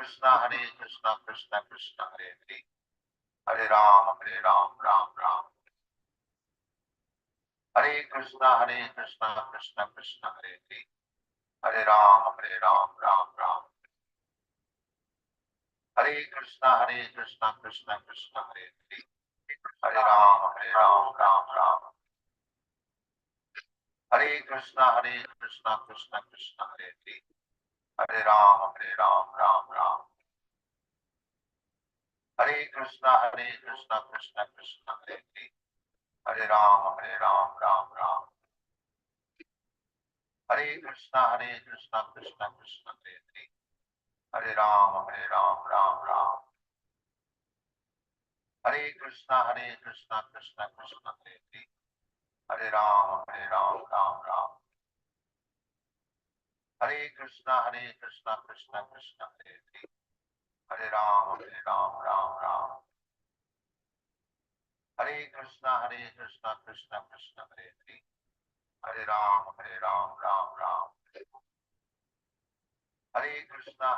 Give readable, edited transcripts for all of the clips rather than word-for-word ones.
Krishna Krishna Krishna Hare Hare, Hare Ram Ram Ram, Hare Krishna Krishna Krishna Hare Hare, Hare Ram Ram Ram, Hare Krishna Krishna Krishna Hare Hare, Hare Ram Ram Ram, Hare Krishna Krishna Krishna Hare Hare, Hare Ram Ram Ram, Hare Krishna Krishna Krishna Hare Hare, Hare Ram Ram Ram, Hare Krishna Krishna Krishna Hare Hare, Hare Ram Ram, Hare Krishna Krishna Krishna Hare Hare, Hare Ram Ram, Hare Krishna Krishna Krishna Hare Hare, Hare Ram Ram, Hare Krishna Krishna Krishna Hare Hare, Hare Ram Ram, Hare Krishna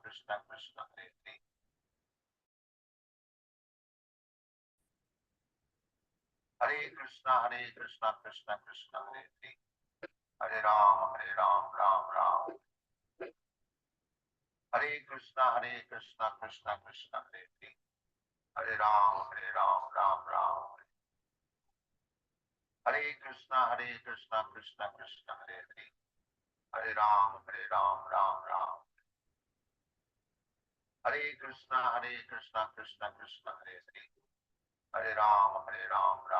Krishna Krishna Hare Hare, Hare Krishna Krishna Krishna Hare Hare, Hare Ram Ram, Hare Krishna Krishna Krishna Hare Hare, Hare Ram Ram, Hare Krishna Krishna Krishna Hare Hare, Hare Ram Ram, Hare Krishna Krishna Krishna Hare Hare, Hare Ram Ram,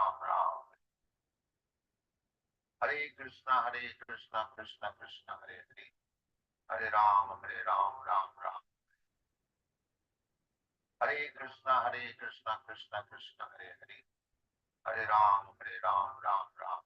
Hare Krishna Krishna Krishna Hare Hare, Hare Ram Ram, Hare Krishna Krishna Krishna Hare Hare, Hare Ram Ram,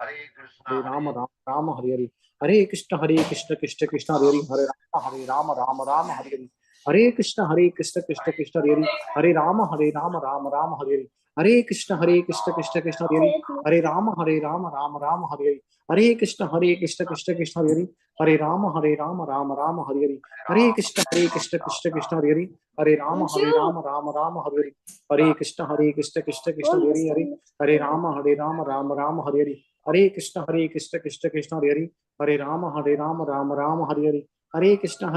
Hare Krishna Hare Rama Rama Rama Hare Hare, Hare Krishna Krishna Krishna Hare Hare, Hare Rama Rama Rama Hare Hare, Hare Krishna Krishna Krishna Hare Hare, Hare Rama Rama Rama Hare Hare, Hare Krishna Krishna Krishna Hare Hare, Hare Rama Rama Rama Hare Hare, Hare Krishna Krishna Krishna Hare Hare, Hare Rama Rama Hare Hare, Hare Krishna Krishna Krishna Hare Hare, Hare Rama Rama Hare Hare, Hare Krishna Krishna Krishna Hare Hare, Hare Rama Rama Hare Hare, Hare Krishna Krishna Krishna Hare Hare, Hare Rama Rama Rama Hare Hare, Hare Krishna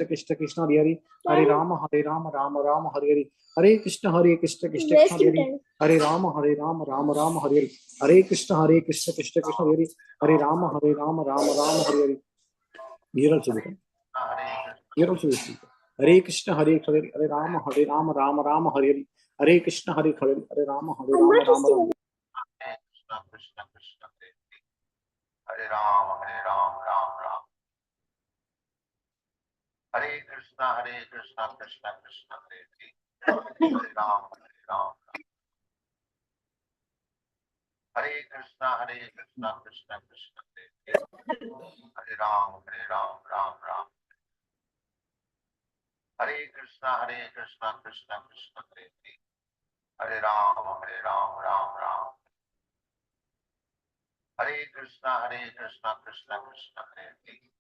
Krishna Krishna Hare Hare, Hare Rama Rama Hare Hare, Hare Krishna Krishna Krishna Hare Hare, Hare Rama Rama Hare Hare, Hare Krishna Krishna Krishna Hare Hare, Hare Rama Rama Hare Hare. Here also we can. Here also we see. Hare Krishna Hare Rama Rama Hare Hare, Hare Krishna Hare Rama Rama. Krishna Krishna Krishna Hare Hare, Hare Ram Ram, Hare Krishna Krishna Krishna Hare Hare, Hare Ram Hare Krishna Krishna Krishna Hare Hare, Hare Ram Ram, Hare Krishna Krishna Krishna Hare Hare, Hare Ram Ram, Hare Krishna Krishna Krishna Hare Hare,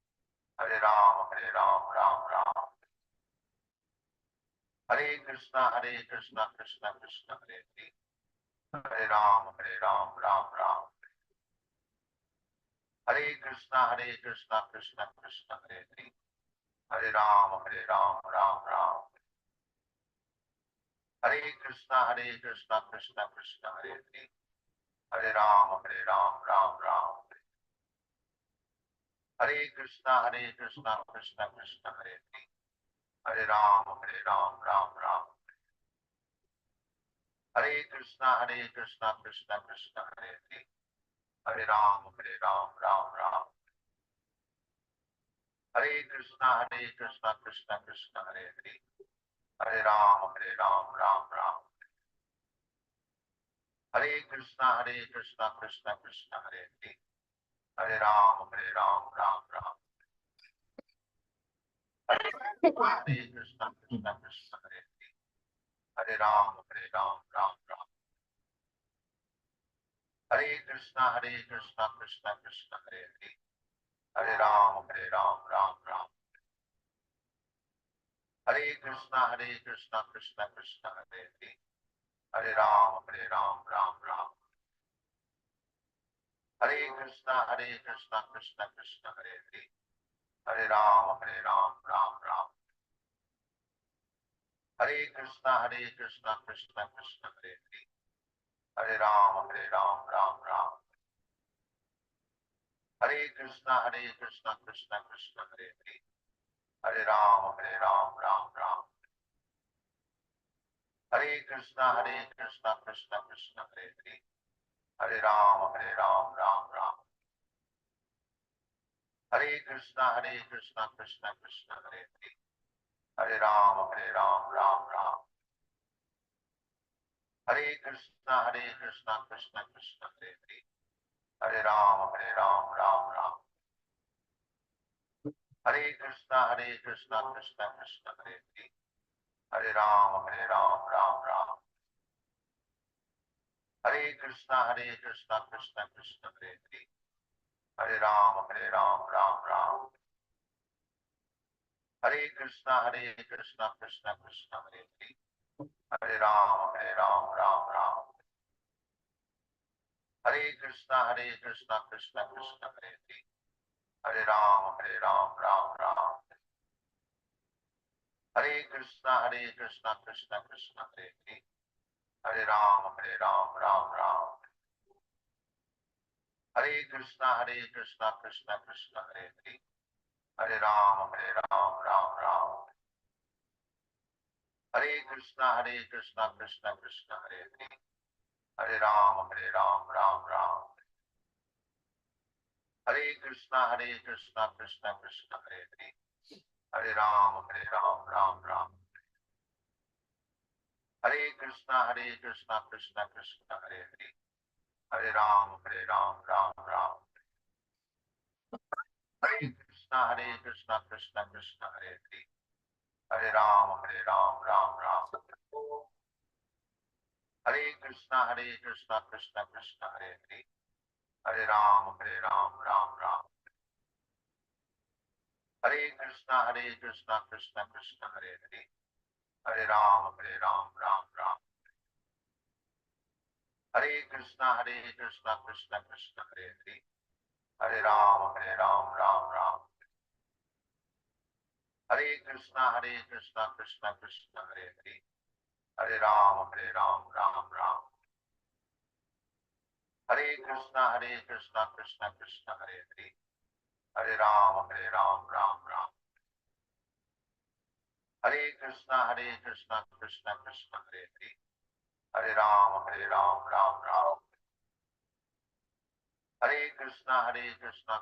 Hare Ram Ram, Hare Krishna Krishna Krishna Hare Hare, Hare Ram Ram, Hare Krishna Krishna Krishna Hare Hare, Hare Ram Ram, Hare Krishna Krishna Krishna Hare Hare, Hare Ram Ram, Hare Krishna Krishna Krishna Hare Hare, Hare Ram Ram, Hare Krishna Krishna Krishna Hare Hare, Hare Ram Ram, Hare Krishna Krishna Krishna Hare Hare, Hare Ram Ram, Hare Krishna Krishna Krishna Hare Hare, Hare Ram Ram, Hare Krishna Krishna Hare Hare, Hare Ram Ram, Hare Krishna Krishna Krishna Hare Hare, Hare Ram Ram. Krishna Krishna Krishna Hare Hare, Hare Ram Ram Ram. Hare Krishna Krishna Krishna Hare Hare, Hare Ram Ram Ram. Hare Krishna Krishna Krishna Hare Hare, Hare Ram Ram Ram. Hare Krishna Krishna Krishna Hare Hare, Hare Ram Ram Ram. Hare Krishna Krishna Krishna Hare Hare, Hare Ram Ram Ram. Hare Krishna Krishna Krishna Hare Hare, Hare Ram Ram Ram. Hare Krishna Krishna Krishna Hare Hare, Hare Ram Ram Ram. Hare Krishna Krishna Krishna Hare Hare, Hare Ram Ram Ram. Hare Krishna Krishna Krishna Hare Hare, Hare Ram Ram Ram. Hare Krishna Krishna Krishna Hare Hare, Hare Ram Ram Ram. Hare Krishna Krishna Krishna Hare Hare, Hare Ram Ram Ram. Hare Krishna Krishna Krishna Hare Hare, Hare Ram Ram Ram. Hare Krishna Krishna Krishna Hare Hare, Hare Ram Ram Ram. Hare Krishna Krishna Krishna Hare Hare, Hare Ram Ram Ram. Hare Krishna Krishna Krishna Hare Hare, Hare Ram Ram Ram. Hare Krishna Krishna Krishna Hare Hare, Hare Ram Ram Ram. Hare Krishna Krishna Krishna Hare Hare, Hare Ram Ram Ram. Hare Krishna Krishna Krishna Hare Hare, Hare Ram Ram Ram. Hare Krishna Krishna Krishna Hare Hare, Hare Ram Ram Ram. Hare Krishna Krishna Krishna Hare Hare, Hare Ram Ram Ram. Hare Krishna Krishna Krishna Hare Hare, Hare Ram Ram Ram. Hare Krishna Krishna Krishna Hare Hare, Hare Ram Ram Ram. Hare Krishna Krishna Krishna Hare Hare, Hare Ram Ram Ram. Hare Krishna Krishna Krishna Hare Hare, Hare Ram Ram Ram. Hare Krishna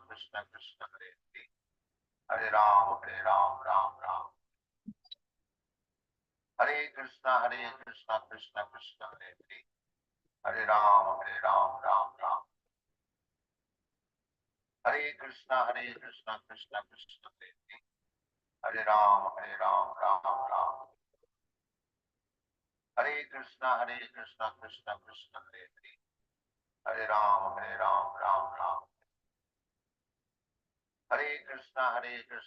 Krishna Krishna Hare Hare, Hare Ram Ram Ram. Hare Krishna Krishna Krishna Hare Hare, Hare Ram Ram Ram. Hare Krishna Krishna Krishna Hare Hare, Hare Ram Ram Ram. Hare Krishna Krishna Krishna Hare Hare, Hare Ram Ram Ram. Hare Krishna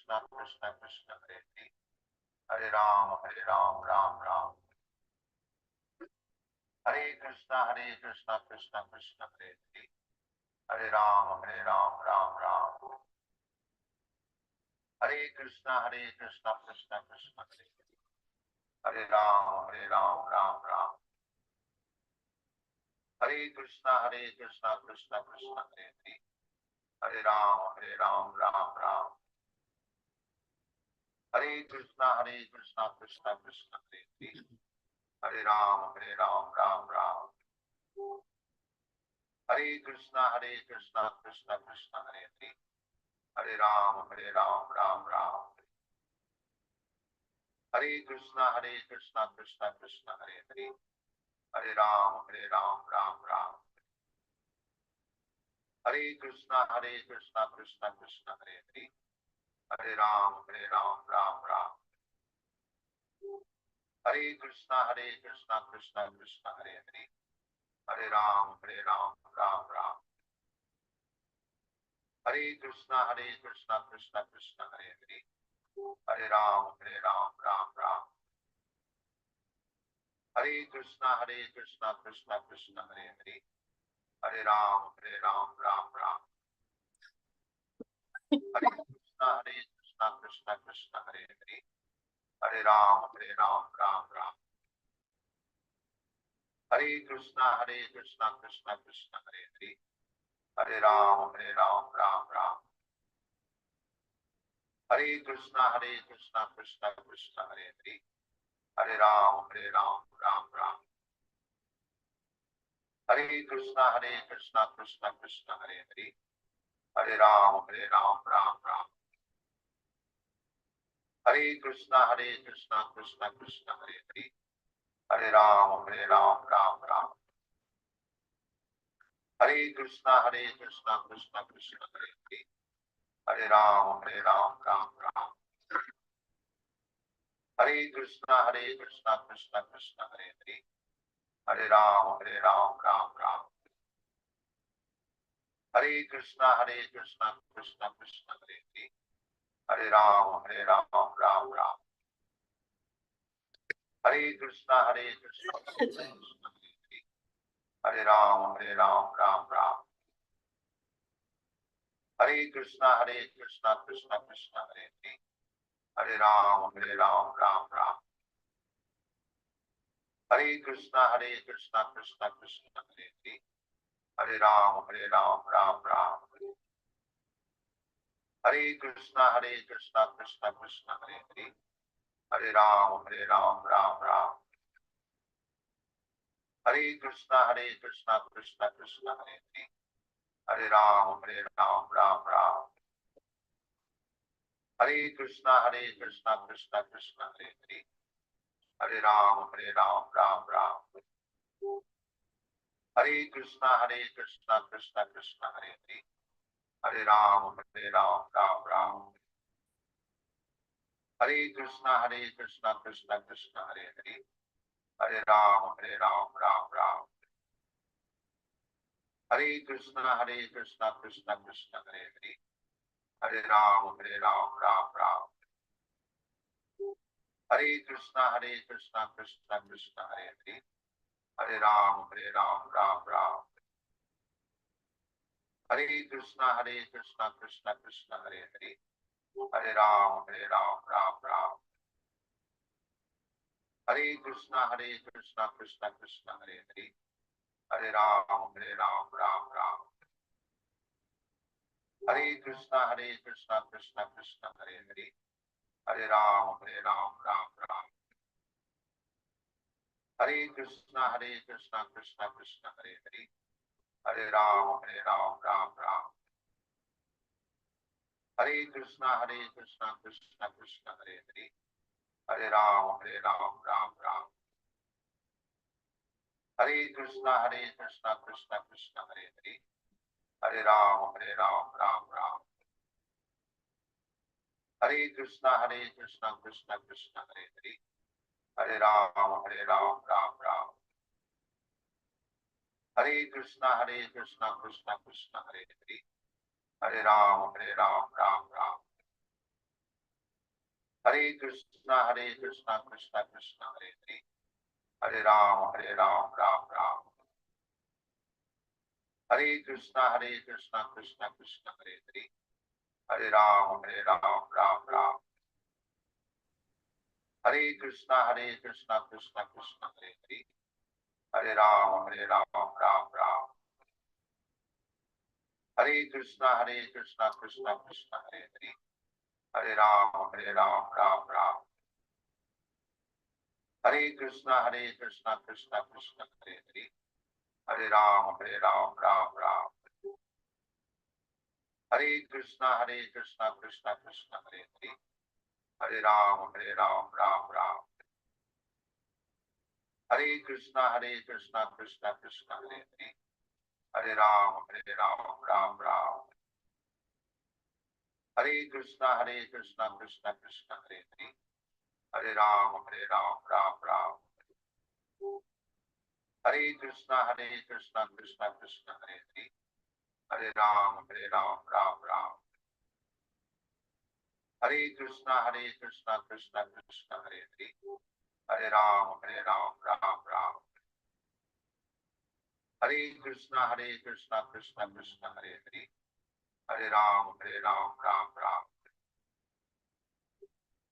Krishna Krishna Hare Hare, Hare Ram Ram Ram. Hare Krishna Krishna Krishna Hare Hare, Hare Ram Ram Ram. Hare Krishna Krishna Krishna Hare Hare, Hare Ram Ram Ram. Hare Krishna Krishna Krishna Hare Hare, Hare Ram Ram Ram. Hare Krishna Krishna Krishna Hare Hare, Hare Ram Ram Ram. Hare Krishna Krishna Krishna Hare Hare, Hare Ram Ram Ram. Hare Krishna Krishna Krishna Hare Hare, Hare Ram Ram Ram. Hare Krishna Krishna Krishna Hare Hare, Hare Ram Ram Ram. Hare Krishna Krishna Krishna Hare Hare, Hare Ram Ram Ram. Hare Krishna, Krishna Krishna, Hare Hare, Hare Ram, Ram Ram. Hare Krishna, Krishna Krishna, Hare Hare, Hare Ram, Ram Ram. Hare Krishna, Krishna Krishna, Hare Hare, Hare Ram, Ram Ram. Hare Krishna, Krishna Krishna, Hare Hare, Hare Ram, Ram Ram. Hare Krishna, Krishna Krishna, Hare Hare, Hare Ram, Ram Ram. Hare Krishna, Krishna Krishna, Hare Hare, Hare Ram, Ram Ram. Hare Krishna, Krishna Krishna, Hare Hare, Hare Ram, Ram Ram. Hare Krishna, Krishna Krishna, Hare Hare, Hare Ram, Ram Ram. Hare Krishna, Krishna Krishna, Hare Hare, Hare Ram, Ram Ram. Hare Krishna, Krishna Krishna, Hare Ram, Ram Ram. Hare Krishna, Krishna Krishna, Hare Hare, Hare Ram, Ram Ram. Hare Krishna, Krishna Krishna, Hare Hare, Hare Ram, Ram Ram. Hare Krishna, Krishna Krishna, Hare Hare, Hare Ram, Ram Ram. Hare Krishna, Krishna Krishna, Hare Hare, Hare Ram, Ram Ram. Hare Krishna, Krishna Krishna, Hare Hare, Hare Ram, Ram Ram. Hare Krishna, Krishna Krishna, Hare Hare, Hare Ram, Ram Ram. Hare Krishna, Krishna Krishna, Hare Hare, Hare Ram, Ram Ram. Hare Krishna, Krishna Krishna, Hare Hare, Hare Ram, Ram Ram. Hare Krishna, Krishna Krishna, Hare Hare, Hare Ram, Ram Ram. Hare Krishna, Krishna Krishna, Hare Hare, Hare Ram, Ram Ram. Hare Krishna, Krishna Krishna, Hare Hare, Hare Ram, Ram Ram. Hare Krishna, Krishna Krishna, Hare Hare, Hare Ram, Ram Ram. Hare Krishna, Krishna Krishna, Hare Hare, Hare Ram, Ram Ram. Hare Krishna, Krishna Krishna, Hare Hare, Hare Ram, Ram Ram. Hare Krishna, Krishna Krishna, Hare Hare, Hare Ram, Ram Ram. Hare Krishna, Krishna Krishna, Hare Hare, Hare Ram, Ram Ram. Hare Krishna, Krishna Krishna, Hare Hare, Hare Ram, Ram Ram. Hare Krishna, Krishna Krishna, Hare Hare, Hare Ram, Ram Ram. Hare Krishna, Krishna Krishna, Hare Hare, Hare Ram, Ram Ram. Hare Krishna, Krishna Krishna, Hare Hare, Hare Ram, Ram Ram. Hare Krishna, Krishna Krishna, Hare Hare, Hare Ram, Ram Ram. Hare Krishna, Krishna Krishna, Hare Hare, Hare Ram, Ram Ram. Hare Krishna, Krishna Krishna, Hare Hare, Hare Ram, Ram Ram. Hare Krishna, Krishna Krishna, Hare Hare, Hare Ram, Ram Ram. Hare Krishna, Krishna Krishna, Hare Hare, Hare Ram, Ram Ram. Hare Krishna, Krishna Krishna, Hare Hare, Hare Ram, Ram Ram. Hare Krishna, Krishna Krishna, Hare Hare, Hare Ram, Ram Ram. Hare Krishna, Krishna Krishna Hare Hare. Hare Ram, Ram Ram.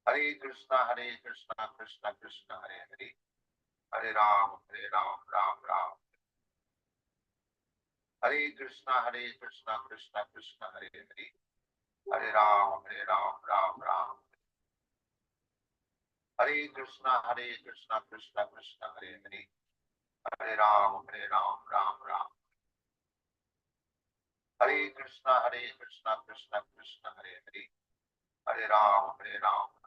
Hare Krishna, Krishna Krishna Hare Hare. Hare Ram, Ram Ram. Hare Krishna, Krishna Krishna Hare Hare. Hare Ram, Ram Ram. Hare Krishna, Krishna Krishna Hare Hare. Hare Ram, Ram Ram. Hare Krishna, Krishna Krishna Hare Hare. Hare Ram, Ram Ram. Hare Krishna, Krishna Krishna Hare Hare. Hare Ram,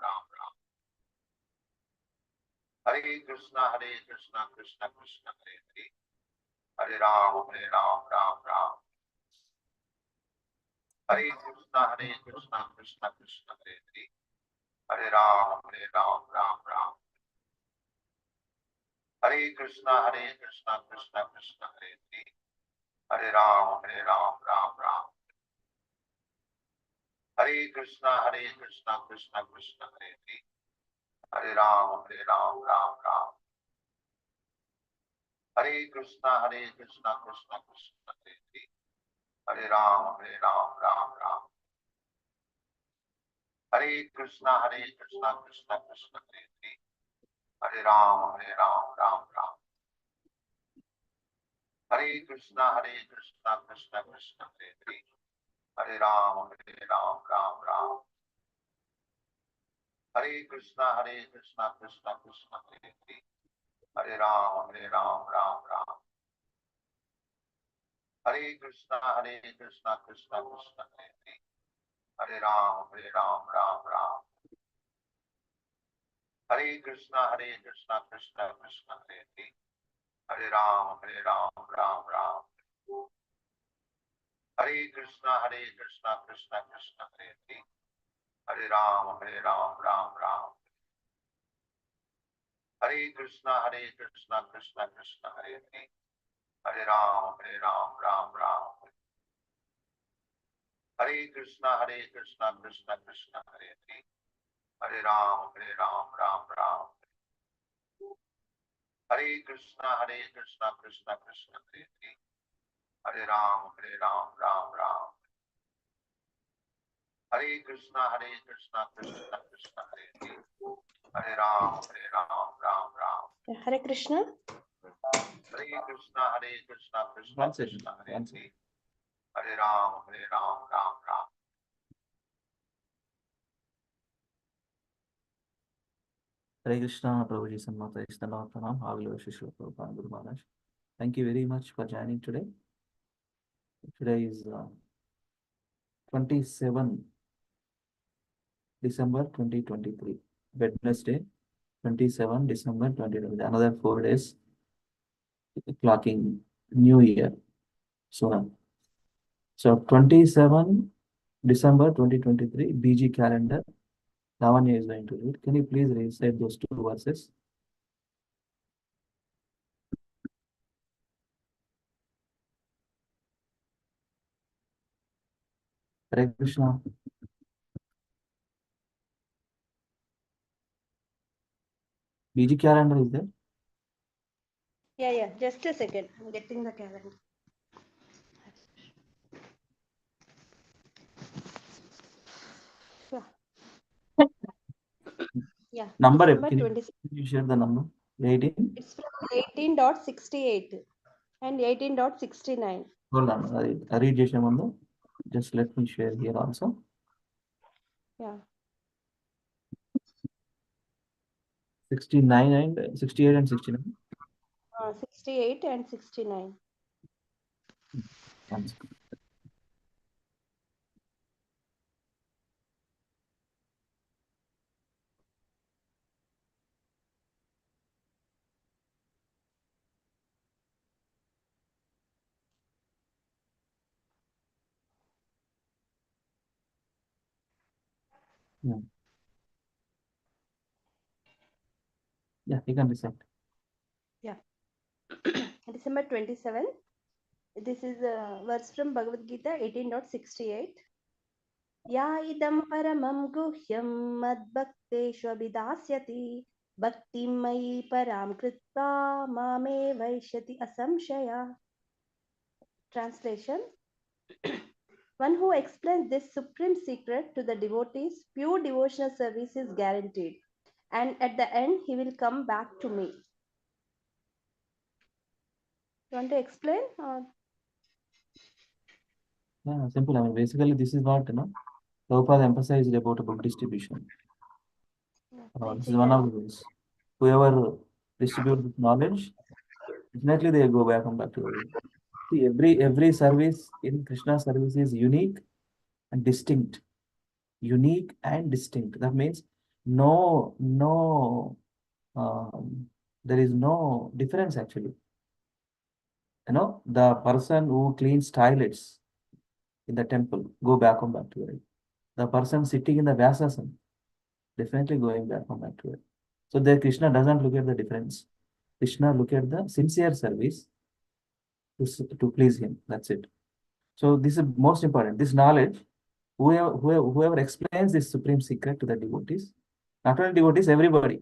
Ram Ram. Hare Krishna, Krishna Krishna Hare Hare. Hare Ram, Ram Ram. Hare Krishna, Krishna Krishna Hare Hare. Hare Ram, Ram Ram. Hare Krishna, Krishna Krishna Hare Hare. Hare Ram, Ram Ram. Hare Krishna, Krishna Krishna Hare Hare. Hare Ram, Ram Ram. Hare Krishna, Krishna Krishna Hare Hare. Hare Ram, Ram Ram. Hare Krishna, Krishna Krishna Hare Hare. Hare Ram, Ram Ram. Hare Krishna, Krishna Krishna Hare Hare. Hare Ram, Ram Ram. Hare Krishna, Krishna Krishna Hare Hare. Hare Ram, Ram Ram. Hare Krishna, Krishna Krishna Hare Hare. Hare Ram, Ram Ram. Hare Krishna, Krishna Krishna Hare Hare. Hare Ram, Ram Ram. Hare Krishna, Krishna Krishna Hare Hare. Hare Ram, Ram Ram. Hare Krishna, Krishna Krishna Hare Hare. Hare Ram, Ram Ram. Hare Krishna, Krishna Krishna Hare Hare. Hare Ram, Ram Ram. Hare Krishna, Krishna Krishna Hare Hare. Hare Ram, Ram Ram. Hare Krishna. Hare Krishna, Krishna Krishna Hare Hare. Hare Ram, Ram Ram. Hare Krishna, Prabhuji Sanmata Ishtanavatanam, Hagalo Shishla Prabhupada Guru Maharaj. Thank you very much for joining today. Today is 27 December 2023, Wednesday, 27 December 2023. Another 4 days clocking New Year. So 27 December 2023, BG calendar. Lavanya is going to read. Can you please recite those two verses? Hare Krishna. BG calendar is there? Yeah. Just a second. I'm getting the calendar. Yeah. Number, December can 26. you share the number? 18? It's from 18.68 and 18.69. Hold on, I read Jeshamandu. Just let me share here also. Yeah. 69 and 68 and 69. 68 and 69. One second. Yeah, you can recite. Yeah. December 27. This is a verse from Bhagavad Gita 18.68. Ya idam paramam guhyam madbhakteshu abhidasyati bhaktim mayi param kritva mame vaishyati asamshaya. Translation. One who explains this supreme secret to the devotees, pure devotional service is guaranteed, and at the end he will come back to me. You want to explain? Or Yeah, simple. I mean, basically, this is what, Prabhupada emphasized about book distribution. This is one of the ways. Whoever distributes knowledge, definitely they go back and back to the. See, every service in Krishna service is unique and distinct. Unique and distinct. That means no, um, there is no difference actually. The person who cleans toilets in the temple go back and back to it. The person sitting in the Vyasasana definitely going back and back to it. So there Krishna doesn't look at the difference. Krishna look at the sincere service to please him. That's it. So this is most important. This knowledge, whoever explains this supreme secret to the devotees, not only devotees, everybody.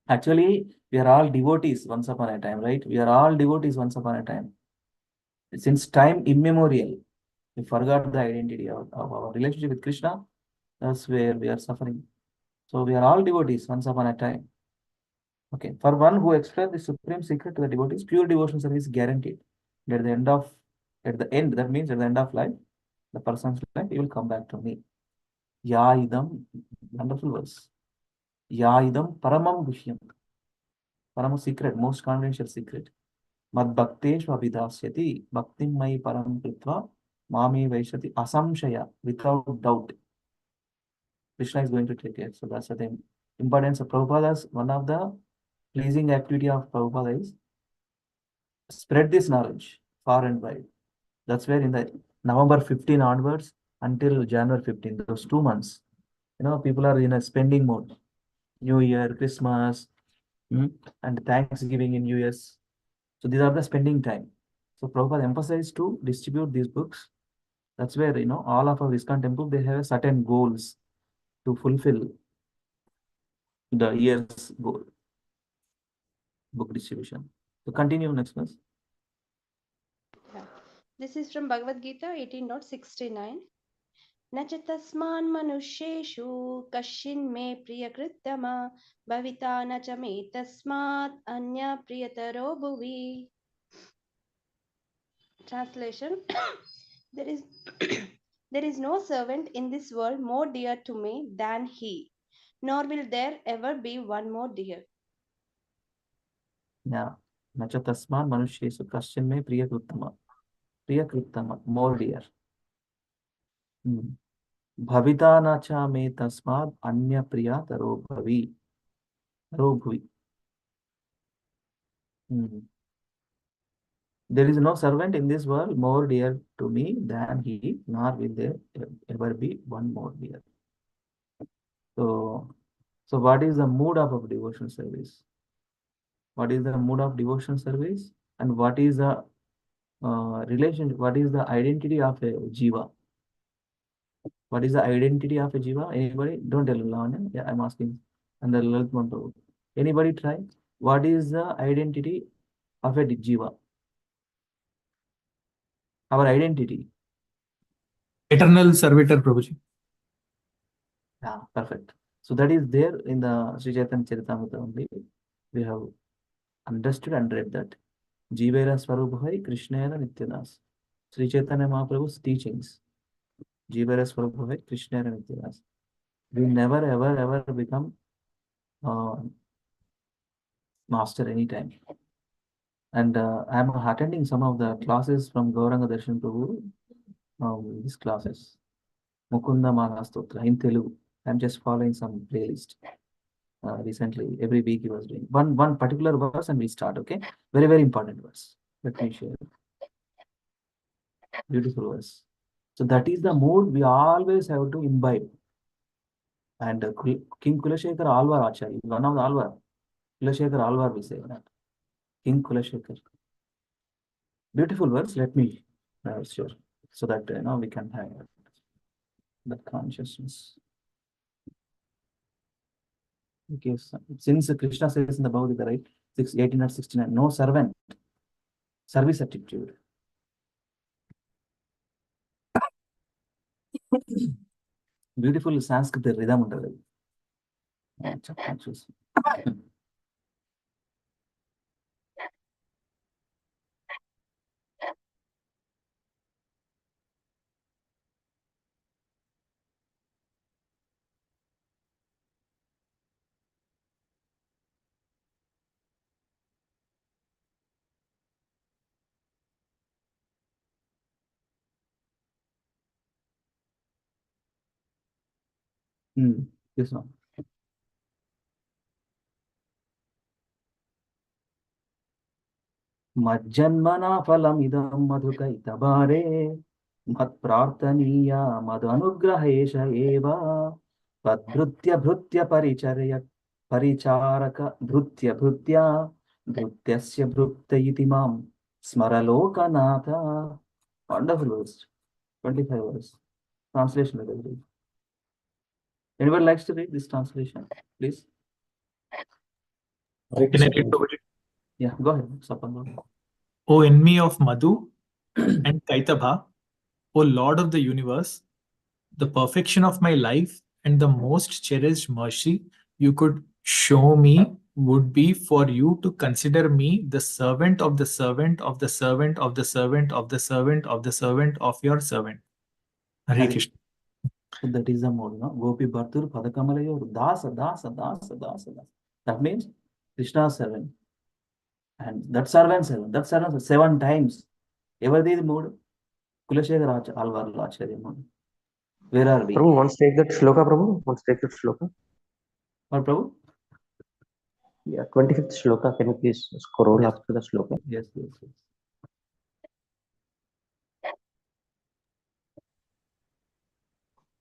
Actually, we are all devotees once upon a time, right? We are all devotees once upon a time. Since time immemorial, we forgot the identity of our relationship with Krishna. That's where we are suffering. So we are all devotees once upon a time. Okay. For one who explains the supreme secret to the devotees, pure devotion service is guaranteed. At the end, that means at the end of life, the person's life, he will come back to me. Ya idam, wonderful verse. Ya idam paramam gushyam. Param secret, most confidential secret. Mad bhaktesh abhidasyati, bhaktim mai param kritva, mami vaishati asamshaya, without doubt. Krishna is going to take care. So that's the thing. Importance of Prabhupada's, one of the pleasing activity of Prabhupada is spread this knowledge far and wide. That's where in the November 15 onwards until January 15, those 2 months, people are in a spending mode. New Year, Christmas, and Thanksgiving in US. So these are the spending time. So Prabhupada emphasized to distribute these books. That's where, all of our ISKCON temple, they have certain goals to fulfill the year's goal, book distribution. So continue next verse. this is from Bhagavad Gita 18.69. न च तस्मान् मनुष्येषु कश्चिन्मे प्रियकृत्तमा भविता न च मे तस्मात् अन्य प्रियतरो भुवि. Translation. there is there is no servant in this world more dear to me than he, nor will there ever be one more dear. Yeah. न च तस्मान् मनुष्येषु कश्चिन्मे प्रियकृत्तम, more dear. Bhavita na cha me tasmad anya priya taro bhuvi. There is no servant in this world more dear to me than he, nor will there ever be one more dear. So what is the mood of a devotional service? What is the mood of devotional service? And what is the relation? What is the identity of a jiva? What is the identity of a jiva? Anybody? Don't tell Lavanya. Yeah, I'm asking. And the Lalit Manto. Anybody try? What is the identity of a jiva? Our identity. Eternal servitor, Prabhuji. Yeah, perfect. So that is there in the Sri Chaitanya Charitamrita only. We have understood and read that. Jivera Swarubhai Krishnera Nityadas. Sri Chaitanya Mahaprabhu's teachings. Jivera Swarubhai Krishnera Nityadas. We never ever become master anytime. And I'm attending some of the classes from Gauranga Darshan Prabhu. These classes. Mukunda Mahastotra in Telugu. I'm just following some playlist. Recently, every week he was doing one particular verse and we start, okay? Very, very important verse. Let me share. Beautiful verse. So that is the mood we always have to imbibe. And King Kulashekar Alvar Acharya, one of the Alvar. Kulashekar Alvar, we say that. King Kulashekar. Beautiful verse. Let me share so that we can have that consciousness. Okay, since Krishna says in the Bhagavad, right, 18 or 69, no servant, service attitude. Beautiful Sanskrit rhythm under This one. मज्जन्मना फलमिदं मधुकैतबारे मत्प्रार्थनीया मदनुग्रहेश एव तद्भृत्य भृत्य परिचर्य परिचारक भृत्य भृत्या भृत्यस्य भृत्य इति मां स्मरलोकनाथ. Wonderful verse. 25 verse. Translation. Anybody likes to read this translation? Please. Can I read, Prabhuji? Yeah, go ahead. Sapan. O enemy of Madhu and Kaitaba, O Lord of the universe, the perfection of my life and the most cherished mercy you could show me would be for you to consider me the servant of the servant of the servant of the servant of the servant of the servant of your servant. Hare Krishna. So that is the mode, no? Gopi Bhartur Padakamalayo Dasa Dasa Dasa Dasa Dasa. That means Krishna's servant. And that servant 7 times. Ever the mode? Kulashekar Alvar Acharya mode. Where are we? Prabhu, once take that Sloka, Prabhu. Once take that Sloka. Or Prabhu? Yeah, 25th Sloka. Can you please scroll Yes. up to the Sloka? Yes, yes, yes.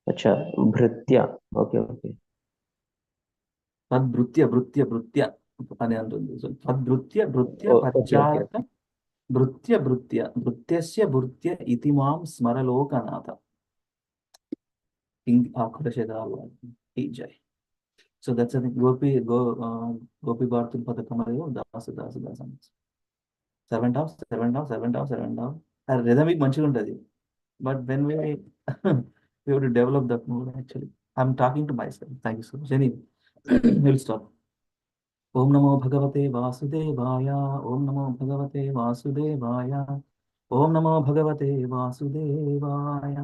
Acha, Bhritya. Okay, okay. Tadbrutya, Brutya, Brutya. So Tadbrutya, Brutya, Oh, okay, okay. Pacharaka, Brutya, Brutya, Brutyasya, Brutya, Itimam, Smaralokanatha. King Kulashekar Alvar. Jai. So that's the thing. Gopi Bhartul Padakamayo Dasa Dasa Dasa. Servant of. Rhythmic మంచిగా ఉంటుంది. But when we we have to develop that mood actually. I'm talking to myself. Thank you so much. Anyway, we'll stop. Om Namo Bhagavate Vasudevaya. Om Namo Bhagavate Vasudevaya. Om Namo Bhagavate Vasudevaya.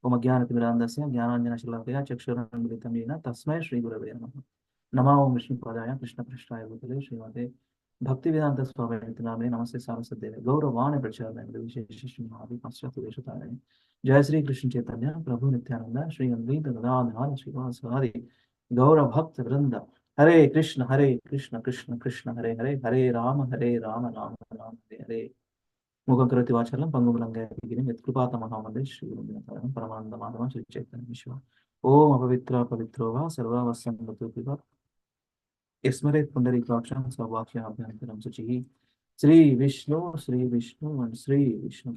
Om Jnanatimirandasya Jnananjana Shalakaya Chakshuramitam Yena Tasmai Shri Gurave Namaha. Namo Vishnu Padaya Krishna Prasthaya Bhutale Srimate Bhaktivedanta Swami Nityanamane Namaste Saraswate Gauravane Pracharane Visheshishim Mahavi Paschatya Deshatare. Jai Sri Krishna Chaitanya Prabhu Nityananda Sri Advaita Gadadhara Srivasadi Gaura Bhakta Vrinda. Hare Krishna Krishna Krishna Hare Hare Hare Rama Rama Rama Hare Hare. Mugakarati Vachalam Pangumulanga beginning with Krupata Mahamadi Sri Gurubhayataram Paramananda Madhava Sri Chaitanya Vishwa. Om Apavitra Pavitrova Sarva Vasambhatu Ismaret Pundarikaksham Savakya Abhyantaram Suchihi. Sri Vishnu, and Sri Vishnu.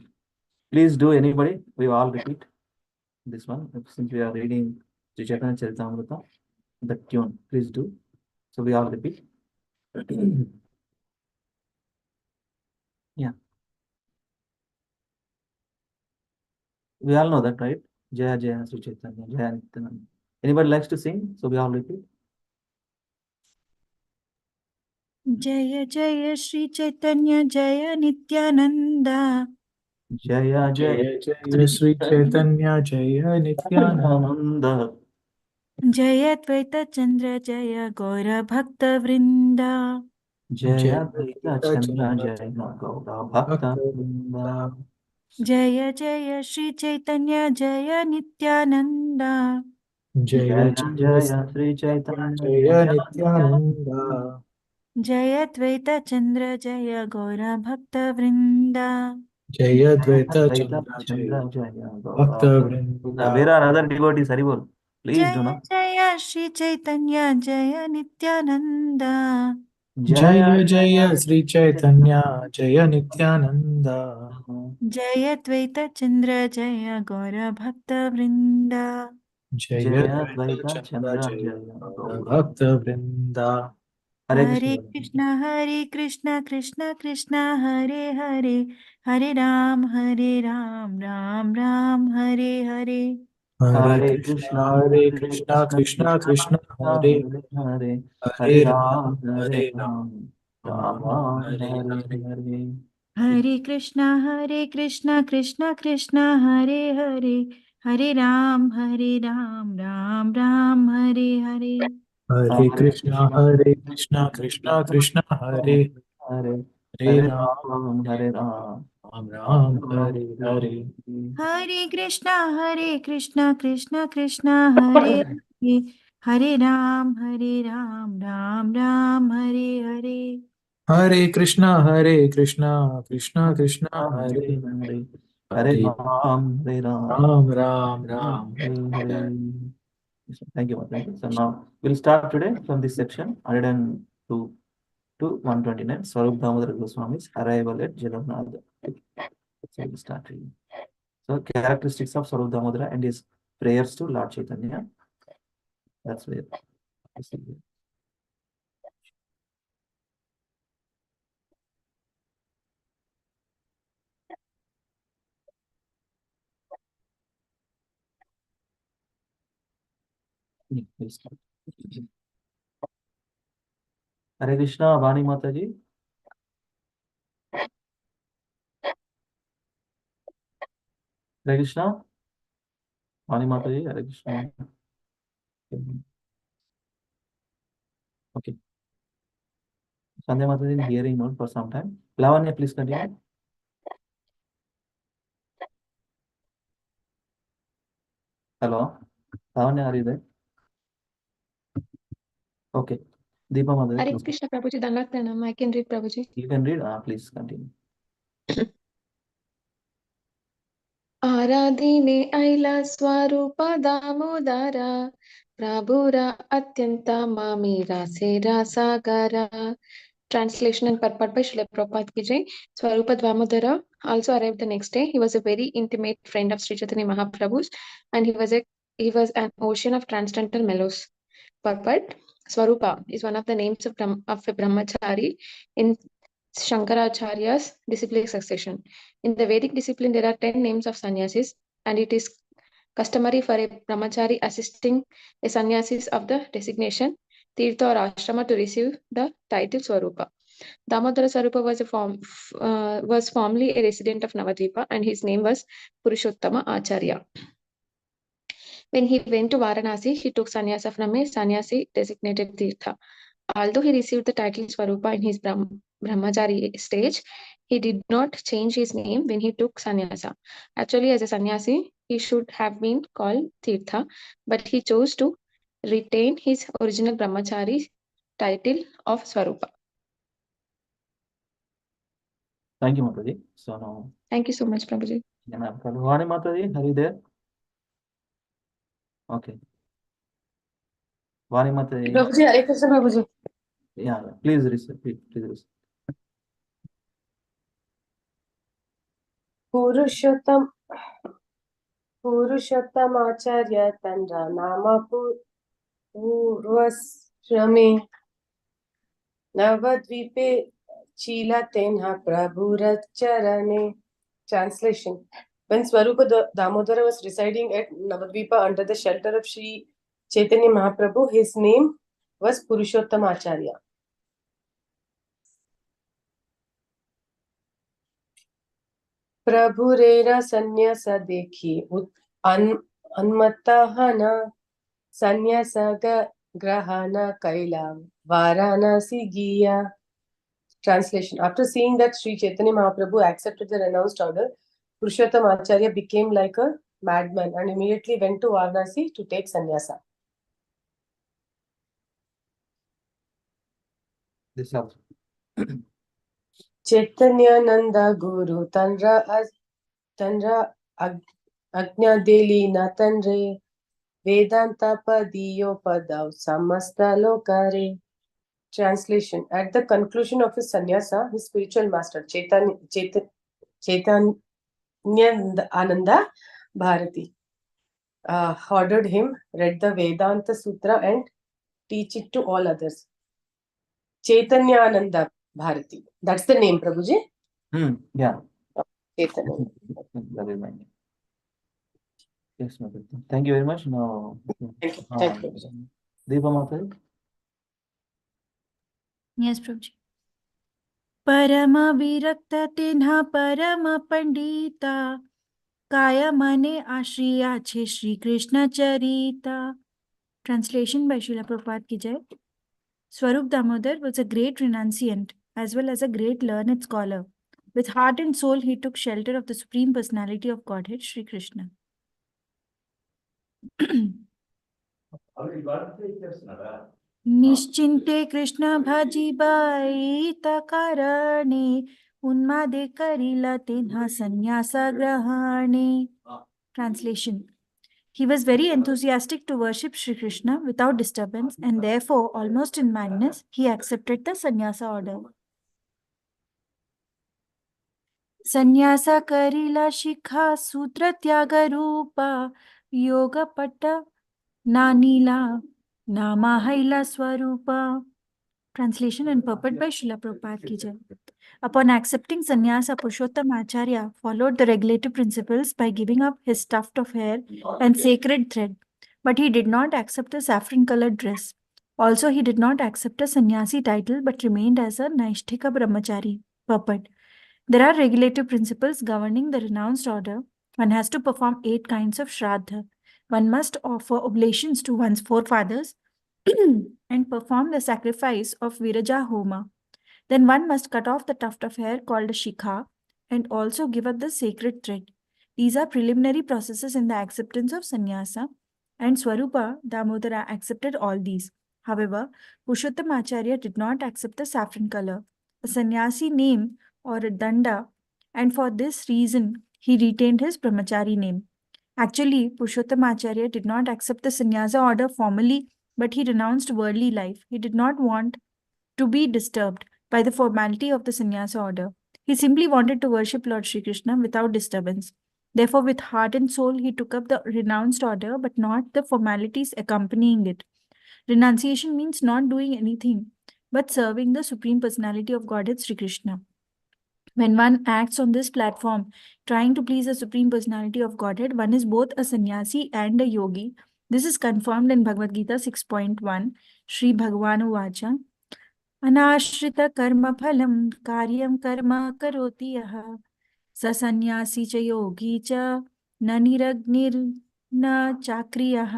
Please do, anybody. We all repeat this one. Since we are reading Sri Chaitanya Charitamrita, the tune. Please do. So we all repeat. Yeah. We all know that, right? Jaya Jaya Sri Chaitanya, Jaya Nityananda. Anybody likes to sing? So we all repeat. जय जय श्री चैतन्य जय Nityanand Jaya Jaya Jaya Sri Chaitanya Jaya Nityananda. जय द्वैत चंद्र जय गौर भक्त वृंदा Jaya Advaita Chandra Jaya Gaura Bhakta Vrinda. जय जय श्री चैतन्य जय Nityanand Jaya Jaya Jaya Sri Chaitanya Jaya Jaya Nityananda. जय द्वैत चंद्र जय गौर भक्त वृंदा Jaya Dvaita Chandra Chandra Jaya Jaya Bhakta Gaura. Vrinda. Where are other devotees? Haribol. Please do जय not. जय श्री चैतन्य जय Nityanand Jaya Jaya Sri Chaitanya Jaya Nityananda. जय द्वैत चंद्र जय गौर भक्त वृंदा Jaya Jaya Dvaita Dvaita Chandra Chandra Jaya Jaya Gaura. Bhakta Vrinda. Hare Hare Krishna. Krishna, Hare Krishna, Krishna Krishna, Hare Hare, Hare Ram, Ram Ram, Hare Hare. Hare Krishna, Krishna Krishna, Hare Hare Hare, Hare Hare Ram, Hare Hare Ram, Ram, Ram Hare Hare Hare. Hare. Hare Krishna, Krishna Krishna, Hare Hare, Hare Ram, Ram Hare Hare. Hare Krishna, Krishna Krishna, Hare Hare Hare Hare Ram, Ram, Hare Ram, Ram Ram Hare Hare Hare. Hare Krishna, Krishna Krishna, Hare Hare, Hare Ram, Ram Hare Hare. Hare Krishna, Krishna Krishna, Hare Hare Hare, Hare Hare Ram, Hare Ram, Ram, Ram Ram Ram. Hare Hare. Thank you, thank you. So now we'll start today from this section 102 to 129. Swarup Damodar Goswami's arrival at Jagannath. So we'll start reading. So characteristics of Swarup Damodara and his prayers to Lord Chaitanya. That's where. We'll start. Hare Krishna, Vani Mataji. Hare Krishna, Vani Mataji, Hare Krishna. Okay. Sandhya Mataji in hearing mode for some time. Lavanya, please continue. Hello. Lavanya, are you there? Okay. Deepa Mataji, Hare please. Krishna Prabhuji, Dandavat Pranam. I can read Prabhuji. You can read. Please continue. आराधीने ऐला स्वरूप दामोदर प्रभुरा अत्यंत मामी रासे रासागरा. Translation and purport by Srila Prabhupada ki jai. Swarupa Dhamodara also arrived the next day. He was a very intimate friend of Sri Chaitanya Mahaprabhu's, and he was an ocean of transcendental mellows. Purport: Swarupa is one of the names of a brahmachari in Shankaracharya's disciplic succession. In the Vedic discipline, there are 10 names of sannyasis, and it is customary for a brahmachari assisting a sannyasis of the designation Tirtha or Ashrama to receive the title Swarupa. Damodara Swarupa was formerly a resident of Navadvipa, and his name was Purushottama Acharya. When he went to Varanasi, he took sannyasa from a sannyasi designated Tirtha. Although he received the title Swarupa in his brahmachari stage, he did not change his name when he took sannyasa. Actually, as a sannyasi, he should have been called Tirtha, but he chose to retain his original brahmachari title of Swarupa. Thank you, Mataji. So now. Thank you so much, Prabhuji. Vani Mataji, are you there? Okay. Vani Mataji. Prabhuji, Hare Krishna Prabhuji. Yeah, please recite. Please recite. पुरुषोत्तम आचार्य तंजा नाम पूर्वश्रमे नवद्वीपे चीलातेन्हा प्रभुरचरणे. Translation: When Swarupa Damodara was residing at Navadvipa under the shelter of Sri Chaitanya Mahaprabhu, his name was Purushottama Acharya. प्रभुरेरा संन्यास देखी अन्मत्तः न संन्यास ग्रहण कैला वाराणसी गिया. Translation: After seeing that Sri Chaitanya Mahaprabhu accepted the renounced order, Purushottam Acharya became like a madman and immediately went to Varanasi to take sannyasa. This also. Chaitanya Guru Tanra Agnya Deli Natanre Vedanta Padiyo Padav Samasta Lokare. Translation: At the conclusion of his sannyasa, his spiritual master Chaitanya Ananda Bharati ordered him, read the Vedanta Sutra and teach it to all others. Chaitanyananda Bharati. That's the name, Prabhuji. Yeah. Chaitanya. That is my name. Yes, Madhya. Thank you very much. Now, Thank you. Thank you, Prabhuji. Deepa Mata. Yes, Prabhuji. Parama virakta tinha parama pandita kaya mane ashriya che Shri Krishna charita. Translation by Srila Prabhupada ki jai. Swarup Damodar was a great renunciant as well as a great learned scholar. With heart and soul, he took shelter of the Supreme Personality of Godhead, Shri Krishna. निश्चिन्ते Krishna भजिबाई तकारणे उन्मादे करिला तिन्हा संन्यास ग्रहणे. Translation. He was very enthusiastic to worship Shri Krishna without disturbance, and therefore, almost in madness, he accepted the sannyasa order. Sannyasa karila shikha sutra tyaga rupa yoga patta nanila nama haila swarupa. Translation and purport by Srila Prabhupada ki jai. Upon accepting sannyasa, Purushottam Acharya followed the regulative principles by giving up his tuft of hair and sacred thread. But he did not accept a saffron-colored dress. Also, he did not accept a sannyasi title but remained as a Naishthika Brahmachari. Purport. There are regulative principles governing the renounced order. One has to perform 8 kinds of shraddha. One must offer oblations to one's forefathers and perform the sacrifice of Viraja Homa. Then one must cut off the tuft of hair called a shikha and also give up the sacred thread. These are preliminary processes in the acceptance of sannyasa, and Swarupa Damodara accepted all these. However, Purushottam Acharya did not accept the saffron color, a sannyasi name or a danda, and for this reason he retained his brahmachari name. Actually, Purushottam Acharya did not accept the sannyasa order formally, but he renounced worldly life. He did not want to be disturbed by the formality of the sannyasa order. He simply wanted to worship Lord Shri Krishna without disturbance. Therefore, with heart and soul, he took up the renounced order, but not the formalities accompanying it. Renunciation means not doing anything, but serving the Supreme Personality of Godhead, Sri Krishna. When one acts on this platform, trying to please the Supreme Personality of Godhead, one is both a sannyasi and a yogi. This is confirmed in Bhagavad Gita 6.1, Sri Bhagavanu Vacha. अनाश्रित कर्म फलम कार्यम कर्म करोति यः स सन्यासी च योगी च न निरग्निर न चाक्रियः.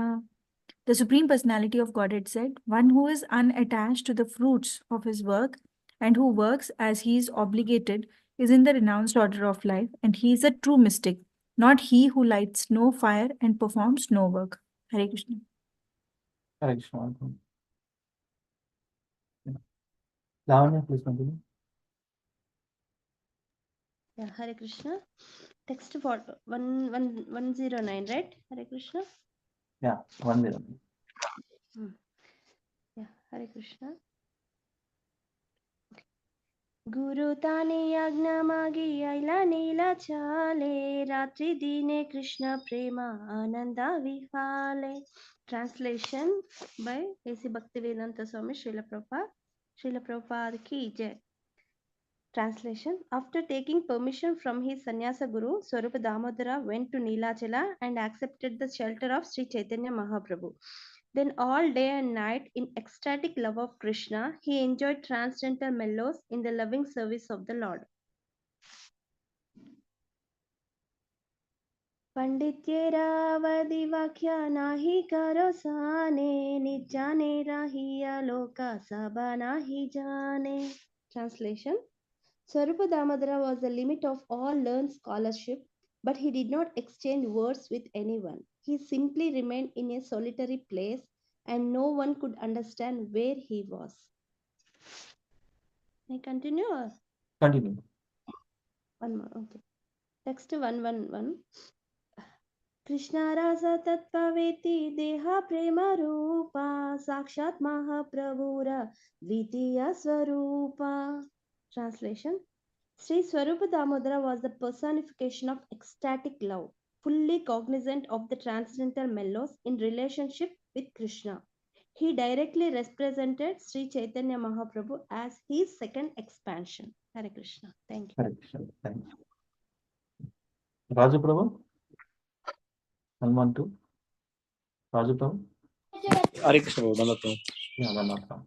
The Supreme Personality of Godhead said, one who is unattached to the fruits of his work and who works as he is obligated is in the renounced order of life, and he is a true mystic, not he who lights no fire and performs no work. Hare Krishna. Hare Krishna. Lavanya, please continue. Yeah, Hare Krishna. Text for 109, right? Hare Krishna. Yeah, 109. Yeah, Hare Krishna. गुरु ताने आज्ञा मागी आइला नीला चाले रात्रि दीने कृष्ण प्रेम Ananda विहाले. Translation by A.C. Bhaktivedanta Swami Srila Prabhupada ki jai. Translation. After taking permission from his sannyasa guru, Swarupa Damodara went to Neelachala and accepted the shelter of Sri Chaitanya Mahaprabhu. Then all day and night, in ecstatic love of Krishna, he enjoyed transcendental mellows in the loving service of the Lord. पंडित्येरावधि वाक्या नाही करो साने निजाने राहिया लोका सबा नाही जाने. Translation. Swarupa Damodara was the limit of all learned scholarship, but he did not exchange words with anyone. He simply remained in a solitary place, and no one could understand where he was. May I continue? Or? Continue. One more. Okay. Text 111. Krishna rasa tattvavetī deha prema rupa sakshat mahaprabhura dvitiya swarupa. Translation. Sri Swarupa Damodara was the personification of ecstatic love. fully cognizant of the transcendental mellows in relationship with Krishna. He directly represented Sri Chaitanya Mahaprabhu as his second expansion. Hare Krishna. Thank you. Hare Krishna. Thanks. Raju Prabhu? Someone to? Raju Prabhu? Hare Krishna, Prabhu. Yeah, one not from.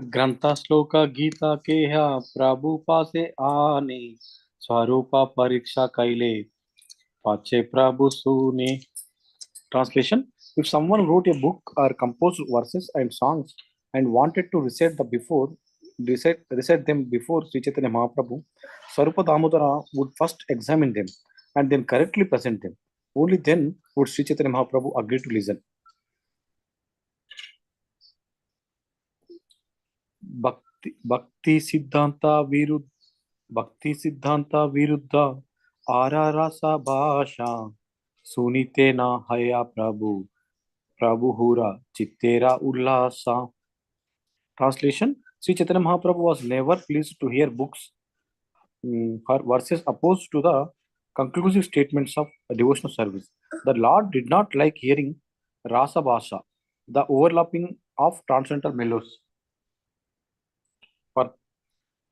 Grantha श्लोक गीता के है प्रभु पासे आने स्वरूपा परीक्षा कैले पाचे प्रभु सुने. Translation: If someone wrote a book or composed verses and songs and wanted to recite them before Sri Chaitanya Mahaprabhu, Swarupa Damodara would first examine them and then correctly present them. Only then would Sri Chaitanya Mahaprabhu agree to listen. Bhakti Siddhanta Viruddha Ararasa Bhasha Sunitena Haya Prabhu Prabhuhura Chittera Ullasa. Translation: Sri Chaitanya Mahaprabhu was never pleased to hear books or verses opposed to the conclusive statements of devotional service. The Lord did not like hearing Rasa Bhasha, the overlapping of transcendental mellows.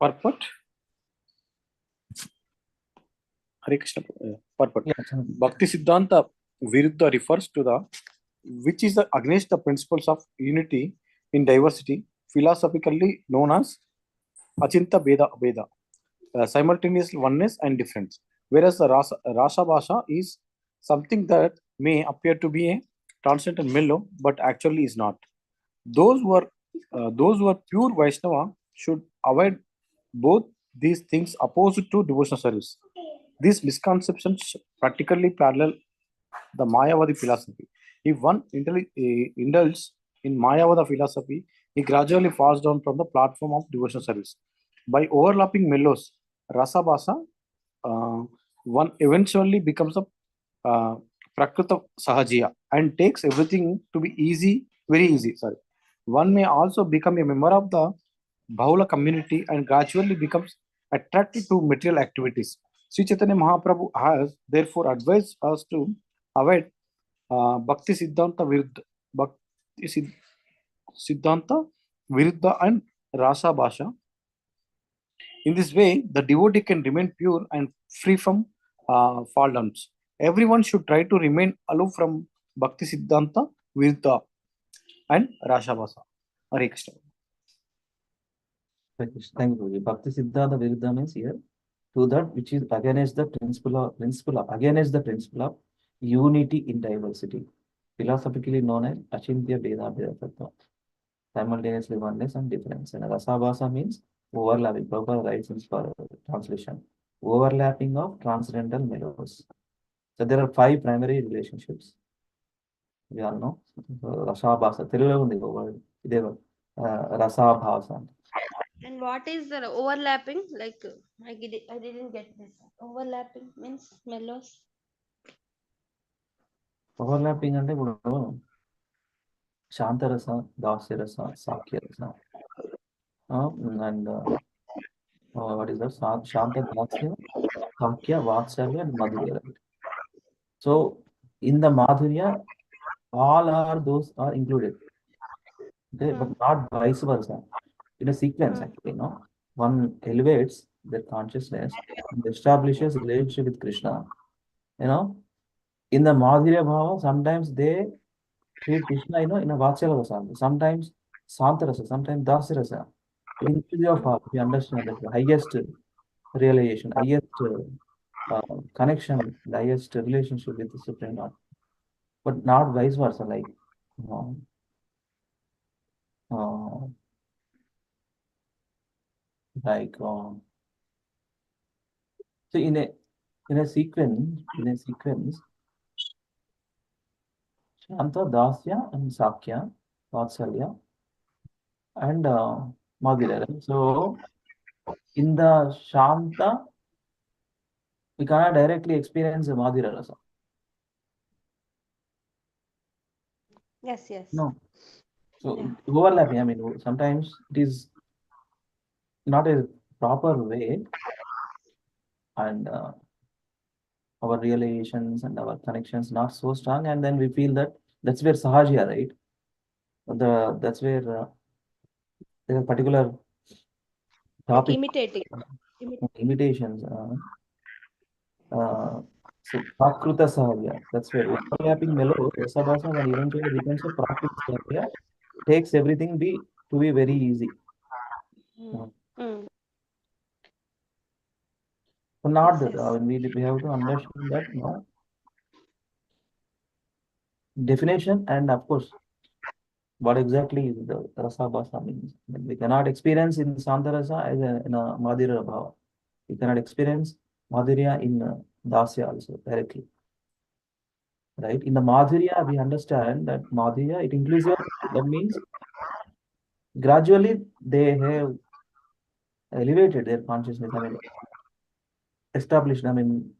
Purport. Hare Krishna. Purport. Yeah. Bhakti Siddhanta Viruddha refers to the which is against the principles of unity in diversity, philosophically known as Achinta Veda, simultaneous oneness and difference. Whereas the Rasa Bhasha is something that may appear to be a transcendental mellow, but actually is not. Those who are pure Vaishnava should avoid both these things opposed to devotional service. These misconceptions practically parallel the Mayavadi philosophy. If one indulges in Mayavada philosophy, he gradually falls down from the platform of devotional service. By overlapping mellows, Rasa Bhasa, one eventually becomes a Prakrita Sahajiya and takes everything to be easy, very easy. Sorry. One may also become a member of the Bahula community and gradually becomes attracted to material activities. Sri Chaitanya Mahaprabhu has therefore advised us to avoid Bhakti Siddhanta Siddhanta Viruddha and Rasa Bhasha. In this way, the devotee can remain pure and free from fall downs. Everyone should try to remain aloof from Bhakti Siddhanta Viruddha and Rasa Bhasha. Hare Krishna. Thank you. Bhakti Siddhanta Viruddha means here to that which is against the principle of unity in diversity, philosophically known as Achintya Veda Tattva, simultaneously oneness and difference. And Rasa Bhasa means overlapping, proper rights for translation, overlapping of transcendental mellows. So there are 5 primary relationships. We all know Rasa Bhasa. Telugu undi word. Ideva Rasa Bhasa. And what is the overlapping? Like I didn't get this. Overlapping means mellows. Overlapping అంటే ఇప్పుడు శాంతరస, దాస్యరస, సాఖ్యరస, and what is that? Shanta, Dasya, Sakya, Vatsalya, and Madhurya. Right? So in the Madhurya, all those are included, okay? But not vice versa. In a sequence, actually, no. One elevates their consciousness and establishes relationship with Krishna. You know, in the Madhurya Bhava, sometimes they treat Krishna, in a Vatsalya Rasa. Sometimes Santarasa, sometimes Dasarasa. Inclusive of all, we understand that the highest realization, highest connection, the highest relationship with the Supreme Lord. But not vice versa, like, so in a sequence, Shanta, Dasya, and Sakya, Vatsalya, and Madhurya. Right? So in the Shanta, we cannot directly experience the Madhurya Rasa. Yes. No. So overlapping, I mean, sometimes it is not a proper way, and our realizations and our connections not so strong, and then we feel that that's where Sahajya, right? That's where there's a particular Like topic, imitating. imitations. So Prakruta Sahajya, that's where overlapping mellow Rasabhasa, and eventually we can say Prakruta Sahajya takes everything to be very easy. Mm. So not Yes, that yes. we have to understand that no definition, and of course what exactly the rasa bhasa means. We cannot experience in Santarasa as in a Madhurya Bhava. We cannot experience Madhurya in Dasya also directly. Right? In the Madhurya, we understand that Madhurya, it includes your, that means gradually they have elevated their consciousness. I mean, established, I mean,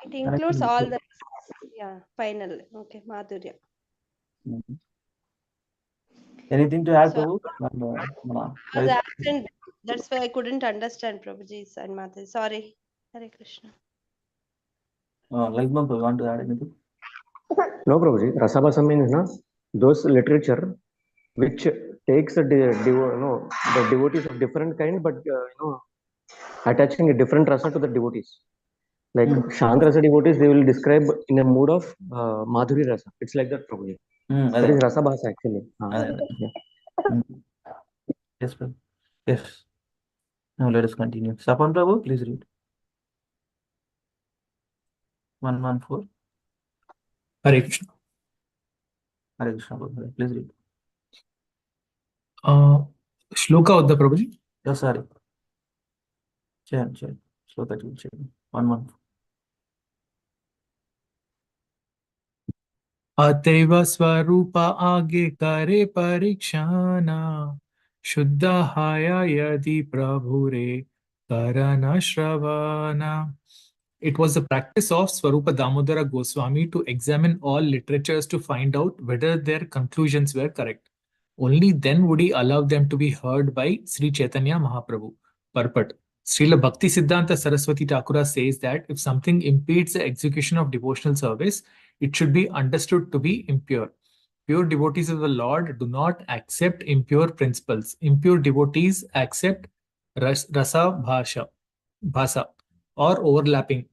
It includes connecting all with the, yeah, final. Okay, Madhurya. Mhm. Anything to add, So Prabhu? I was absent. That's why I couldn't understand Prabhuji's and Madhuri. Sorry. Hare Krishna. Lalman, you want to add anything? No, Prabhuji. Rasabhasa means na, those literature which takes the devotees of different kind, but attaching a different rasa to the devotees. Like Shant rasa devotees, they will describe in a mood of Madhuri rasa. It's like that, Prabhuji. That is Rasabhasa actually. Yeah. Yes, Prabhu. Yes. Now let us continue. Sapan Prabhu, please read. 114. Hare Krishna. Hare Krishna, Prabhu. Please read. Shloka Uddha Prabhuji. Yes, sorry. Chant. Sloka 114. अतैव स्वरूप आगे करे परीक्षाना शुद्धाहाय यदि प्रभुरे करना श्रवणा. It was the practice of Swarupa Damodara Goswami to examine all literatures to find out whether their conclusions were correct. Only then would he allow them to be heard by Sri Chaitanya Mahaprabhu. Purport. Srila Bhakti Siddhanta Saraswati Thakura says that if something impedes the execution of devotional service, it should be understood to be impure. Pure devotees of the Lord do not accept impure principles. Impure devotees accept rasa bhasa, or overlapping,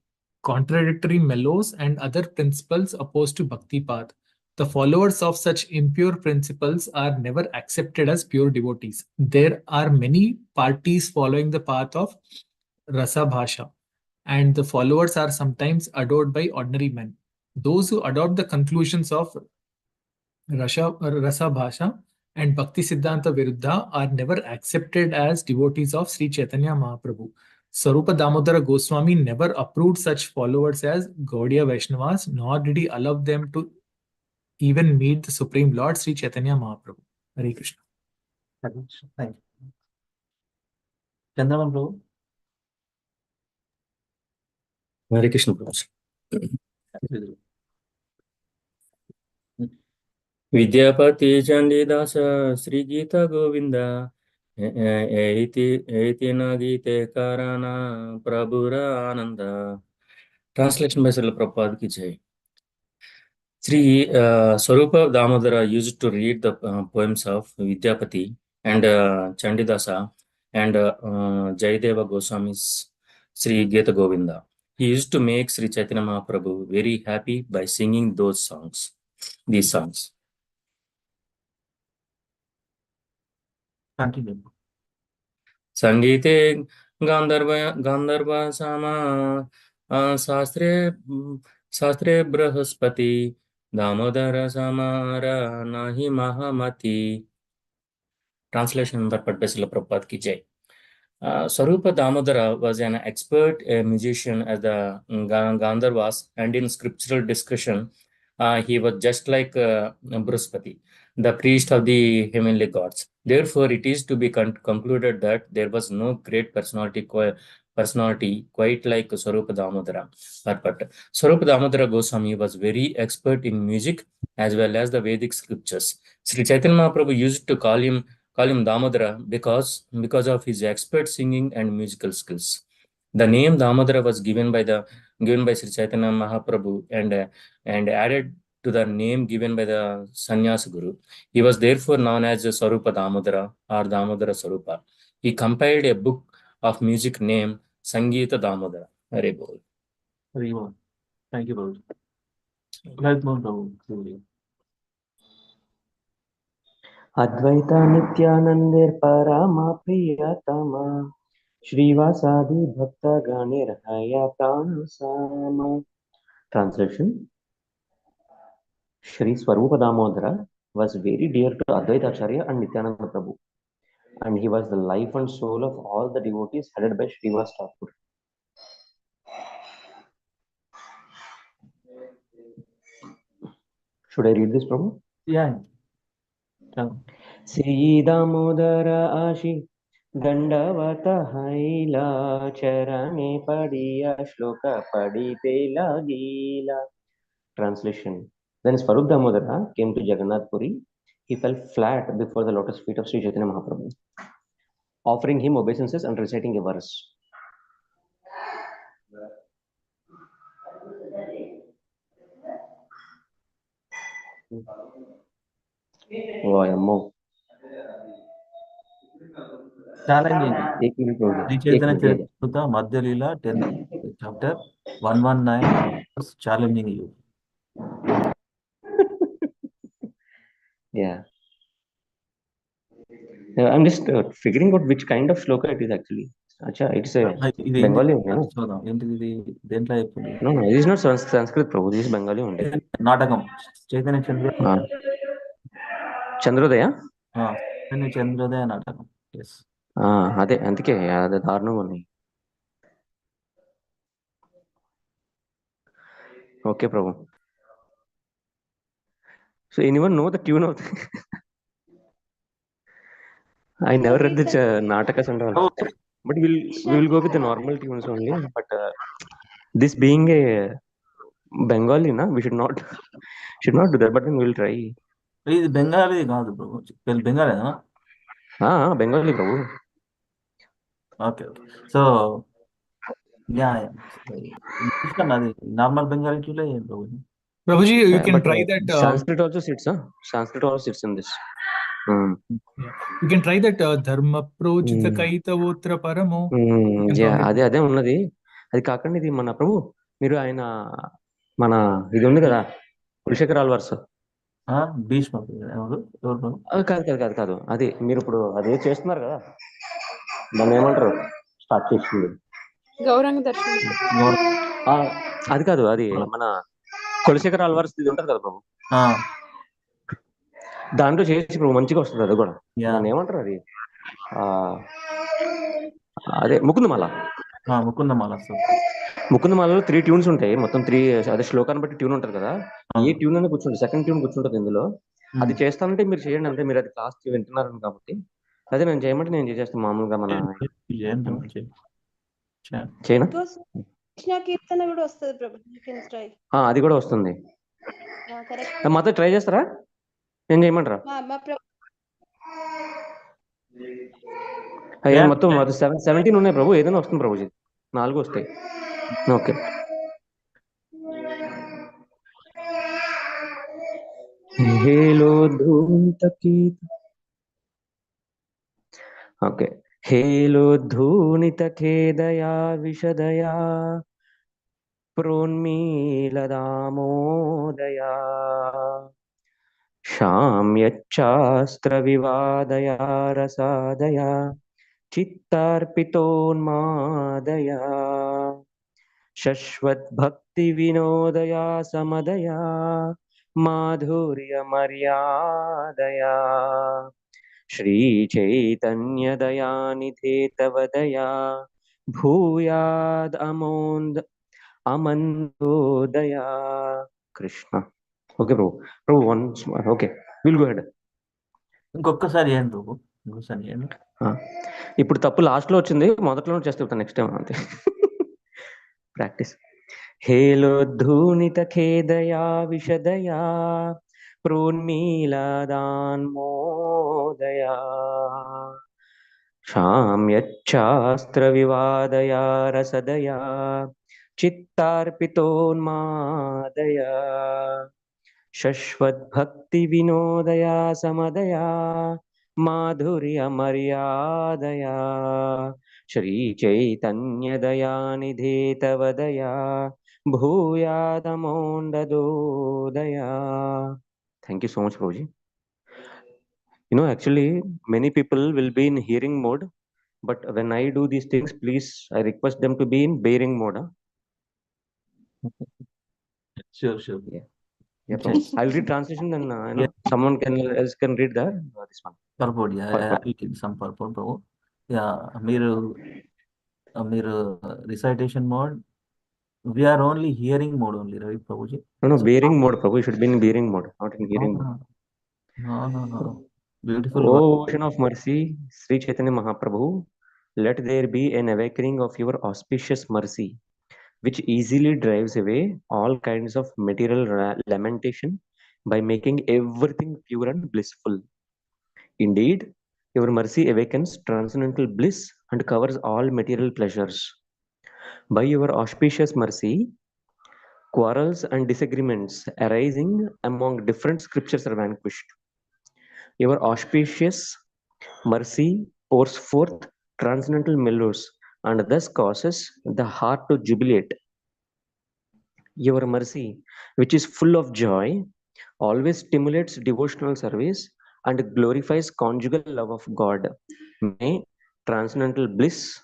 contradictory mellows, and other principles opposed to bhakti path. The followers of such impure principles are never accepted as pure devotees. There are many parties following the path of rasa bhasha, and the followers are sometimes adored by ordinary men. Those who adopt the conclusions of Rasa Bhasha and Bhakti Siddhanta Viruddha are never accepted as devotees of Sri Chaitanya Mahaprabhu. Sarupa Damodara Goswami never approved such followers as Gaudiya Vaishnavas, nor did he allow them to even meet the Supreme Lord Sri Chaitanya Mahaprabhu. Hare Krishna. Hare Krishna. Thank you. Chandraman Prabhu. Hare Krishna, Prabhu. Vidyapati Chandidas Shri Gita Govind एति न गीते काराना प्रभुर आनंद. Translation by Srila Prabhupada ki jai. Sri Swarupa Damodara used to read the poems of Vidyapati and Chandidasa and Jayadeva Goswami's Sri Gita Govinda. He used to make Sri Chaitanya Mahaprabhu very happy by singing these songs. Continue. संगीते गांधर्व सामा शास्त्रे बृहस्पति दामोदर समार नाही महामति. Translation by Srila Prabhupada ki jai. Swarupa Damodara was an expert musician as the Gandharvas, and in scriptural discussion, he was just like Bruhaspati, the priest of the heavenly gods. Therefore, it is to be concluded that there was no great personality quite like Swarupa Damodara. But Swarupa Damodara Goswami was very expert in music as well as the Vedic scriptures. Sri Chaitanya Mahaprabhu used to call him Damodara because of his expert singing and musical skills. The name Damodara was given by the given by Sri Chaitanya Mahaprabhu and added to the name given by the Sannyas Guru. He was therefore known as Sarupa Damodara or Damodara Sarupa. He compiled a book of music named Sangeeta Damodara. Hare Bol. Hare Bol. Thank you, Prabhu. Let's move to Advaita Nityanandir Parama Priyatama Shrivasadi Bhakta Ganir Haya Pranasama. Translation: Shri Swarupa Damodara was very dear to Advaita Acharya and Nityananda Prabhu, and he was the life and soul of all the devotees headed by Srivas Thakur. Should I read this, Prabhu? Yeah. Sri Damodara Ashi Dandavata Haila Charane Padiya Shloka Padite Lagila. Translation: When Swarup Damodara came to Jagannath Puri, he fell flat before the lotus feet of Sri Chaitanya Mahaprabhu, offering him obeisances and reciting a verse. Oh, I am challenging. एक minute हो गया, Sri एक Chaitanya minute, ये Charitamrita Madhya Leela 10th chapter 119 was challenging you. yeah. I'm just figuring out which kind of shloka it is actually. Acha, it's a ఇది Bengali only, no? చూద్దాం ఏంటిది ఇది దేంట్లో చెప్తుంది No, no, it is not Sanskrit, Prabhu. This is Bengali only. నాటకం చైతన్య చంద్ర Chandrodaya? Chaitanya చంద్రోదయ నాటకం yes అదే అందుకే అది దారుణంగా ఉన్నాయి. Okay, Prabhu. So anyone know the tune of the I never read the Natakas and all. But we'll go with the normal tunes only. But this being a Bengali, na, we should not do that. But then we'll try. ఇది బెంగాలీ కాదు ప్రభు బెంగాలీనా Bengali, Prabhu. Okay so అది normal Bengali ట్యూలే Prabhu Prabhuji, you can try that. Sanskrit also sits, huh? Sanskrit also sits in this. Yeah. You can try that dharma projita kaitavotra paramo. అదే ఉన్నది. అది కాకుండా ఇది మన ప్రభు మీరు ఆయన మన ఇది ఉంది కదా కులశేఖర్ ఆల్వర్స్ భీష్మ కాదు అది మీరు ఇప్పుడు అదే చేస్తున్నారు కదా దాన్ని ఏమంటారు స్టార్ట్ చేసింది గౌరంగ దర్శనం. అది కాదు అది మన కులశేఖర్ ఆల్వర్స్ ఇది ఉంటుంది కదా ప్రభు దాంట్లో చేసి ఇప్పుడు మంచిగా వస్తుంది అది కూడా దాన్ని ఏమంటారు అది అదే ముకుందమాలలో 3 ట్యూన్స్ ఉంటాయి మొత్తం 3 అదే శ్లోకాన్ని బట్టి ట్యూన్ ఉంటుంది కదా ఏ ట్యూన్ అనేది కూర్చుంటుంది సెకండ్ ట్యూన్ కూర్చుంటుంది ఇందులో అది చేస్తానంటే మీరు చేయండి అంటే మీరు అది క్లాస్ వింటున్నారు కాబట్టి అదే నేను చేయమంటే నేను చేసేస్తాను మామూలుగా మన చేయనా కీర్తన కూడా వస్తుంది ప్రభు యు కెన్ ట్రై అది కూడా వస్తుంది కరెక్ట్ మాతో ట్రై చేస్తారా నేను చేయమంటారా మొత్తం 17 ఉన్నాయి ప్రభు ఏదైనా వస్తుంది ప్రభుజీ 4 వస్తాయి ఓకే ఓకే हेलोद्धूनित खेदया विशदया प्रोन्मीलदामोदया शाम्यच्चास्त्रविवादया रसादया चित्तार्पितोन्मादया शश्वद्भक्तिविनोदया समदया माधुर्यमर्यादया श्रीचैतन्यदयानिधे तव दया भूयाद् अमन्दोदया Krishna okay Prabhu once okay will go head ఇంకొకసారి ఇప్పుడు తప్పు లాస్ట్ లో వచ్చింది మొదట్లో చేస్తాను నెక్స్ట్ టైం అంతే ప్రాక్టీస్ हेलोद्धूनित खेदया विशदया प्रोन्मीलदान्मोदया शाम्यच्चास्त्रविवादया रसदया चित्तार्पितोन्मादया शश्वद्भक्तिविनोदया समदया माधुर्यमर्यादया श्रीचैतन्यदयानिधे तव दया भूयादमोण्डदोदया. Thank you so much, Prabhuji. Actually, many people will be in hearing mode, but when I do these things, please, I request them to be in bearing mode. Huh? Sure. Yeah, Prabhu. I'll read translation, then someone else can read this one. Purport, Purport. some purport, Prabhu. Yeah, మీరు recitation mode. We are only hearing mode only, right, Prabhuji? No, bearing mode, Prabhu. You should be in bearing mode, not in hearing mode. No. Beautiful O word. Ocean of Mercy, Sri Chaitanya Mahaprabhu, let there be an awakening of your auspicious mercy, which easily drives away all kinds of material lamentation by making everything pure and blissful. Indeed, your mercy awakens transcendental bliss and covers all material pleasures. By your auspicious mercy, quarrels and disagreements arising among different scriptures are vanquished. Your auspicious mercy pours forth transcendental mellows and thus causes the heart to jubilate. Your mercy, which is full of joy, always stimulates devotional service and glorifies conjugal love of God. May transcendental bliss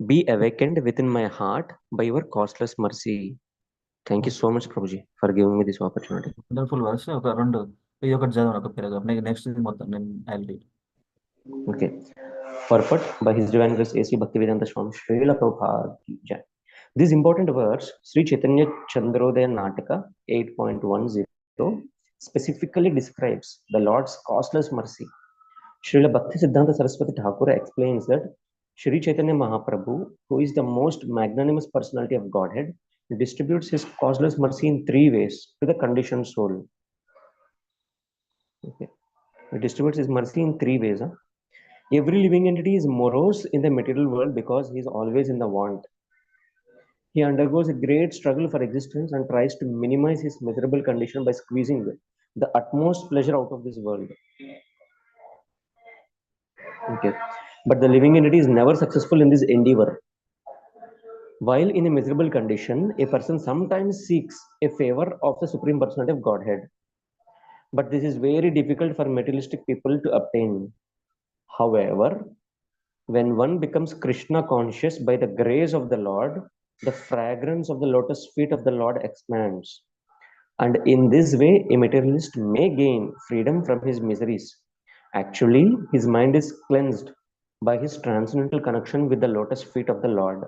be awakened within my heart by your costless mercy. Thank you so much, Prabhuji, for giving me this opportunity. Wonderful verse. ఒక రెండు ఒకటి చదవండి, ఒక paragraph. Next మొత్తం నేను I'll read. Okay. Purport by His Divine Grace A.C. Bhaktivedanta Swami Srila Prabhupada ki jai. These important words, Sri Chaitanya Chandrodaya Nataka 8.10, specifically describes the Lord's costless mercy. Srila Bhakti Siddhanta Saraswati Thakur explains that Sri Chaitanya Mahaprabhu, who is the most magnanimous personality of Godhead, distributes his causeless mercy in three ways to the conditioned soul. Okay. He distributes his mercy in three ways. Every living entity is morose in the material world because he is always in the want. He undergoes a great struggle for existence and tries to minimize his miserable condition by squeezing the utmost pleasure out of this world. Okay. But the living entity is never successful in this endeavor. While in a miserable condition, a person sometimes seeks a favor of the Supreme Personality of Godhead. But this is very difficult for materialistic people to obtain. However, when one becomes Krishna conscious by the grace of the Lord, the fragrance of the lotus feet of the Lord expands. And in this way, a materialist may gain freedom from his miseries. Actually, his mind is cleansed by his transcendental connection with the lotus feet of the Lord.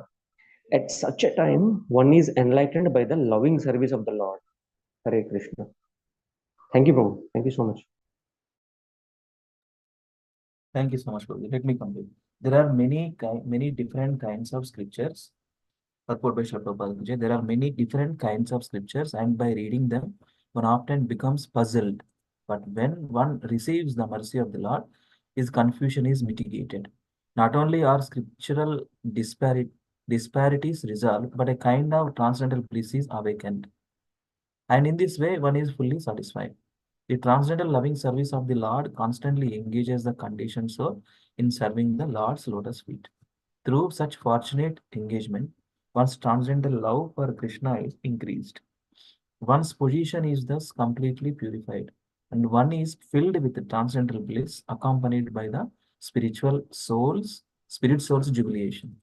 At such a time, one is enlightened by the loving service of the Lord. Hare Krishna. Thank you, Prabhu. Thank you so much. Thank you so much, Prabhu. Let me complete. There are many different kinds of scriptures. Purport by Srila Prabhupada. There are many different kinds of scriptures, and by reading them, one often becomes puzzled. But when one receives the mercy of the Lord, his confusion is mitigated. Not only are scriptural disparities resolved, but a kind of transcendental bliss is awakened. And in this way, one is fully satisfied. The transcendental loving service of the Lord constantly engages the conditioned soul in serving the Lord's lotus feet. Through such fortunate engagement, one's transcendental love for Krishna is increased. One's position is thus completely purified, and one is filled with transcendental bliss accompanied by the spirit soul's jubilation.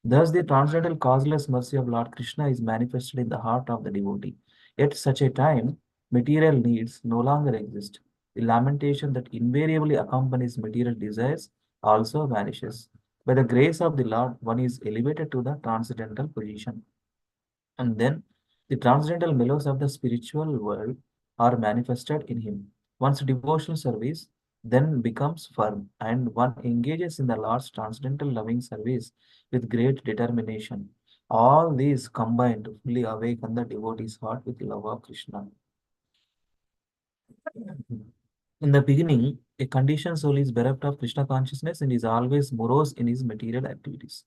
Thus, the transcendental causeless mercy of Lord Krishna is manifested in the heart of the devotee. At such a time, material needs no longer exist. The lamentation that invariably accompanies material desires also vanishes. By the grace of the Lord, one is elevated to the transcendental position. And then the transcendental mellows of the spiritual world are manifested in him. One's devotional service then becomes firm, and one engages in the Lord's transcendental loving service with great determination. All these combine to fully awaken the devotee's heart with love of Krishna. In the beginning, a conditioned soul is bereft of Krishna consciousness and is always morose in his material activities.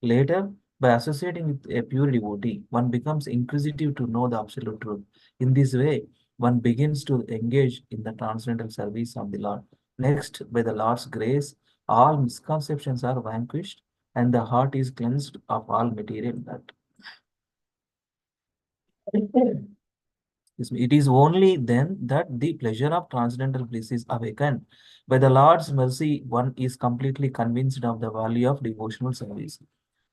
Later, By associating with a pure devotee, one becomes inquisitive to know the absolute truth. In this way, one begins to engage in the transcendental service of the Lord. Next, by the Lord's grace, all misconceptions are vanquished and the heart is cleansed of all material dirt. It is only then that the pleasure of transcendental bliss is awakened. By the Lord's mercy, one is completely convinced of the value of devotional service.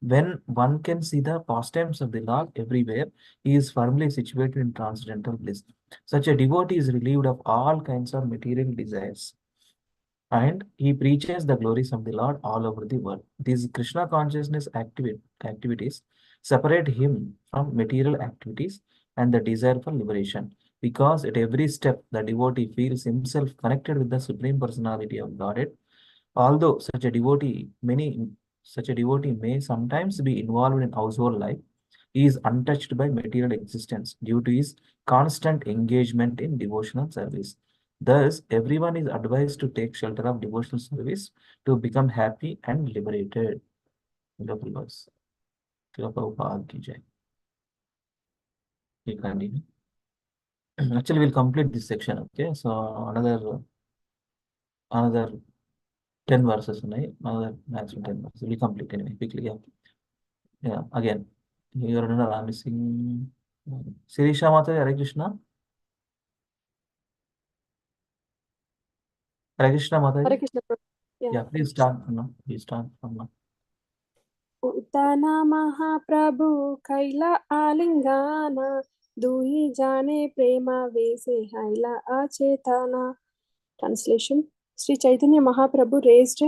When one can see the pastimes of the Lord everywhere, he is firmly situated in transcendental bliss. Such a devotee is relieved of all kinds of material desires, and he preaches the glories of the Lord all over the world. These Krishna consciousness activities separate him from material activities and the desire for liberation, because at every step the devotee feels himself connected with the Supreme Personality of Godhead. Although such a devotee may sometimes be involved in household life, he is untouched by material existence due to his constant engagement in devotional service. Thus, everyone is advised to take shelter of devotional service to become happy and liberated. Wonderful verse. Srila Prabhupada ki jai. We continue. Actually, we'll complete this section. Okay, so another 10 verses, another maximum 10 verses. We'll complete anyway quickly. Yeah. Again, you're I'm missing. Sirisha Mata, Hare Krishna. Hare Krishna Mata. Hare Krishna. Yeah, please start. Please start from now. उताना महाप्रभु कैला आलिंगाना दुही जाने प्रेमा वेसे हैला अचेताना. Translation: Sri Chaitanya Mahaprabhu raised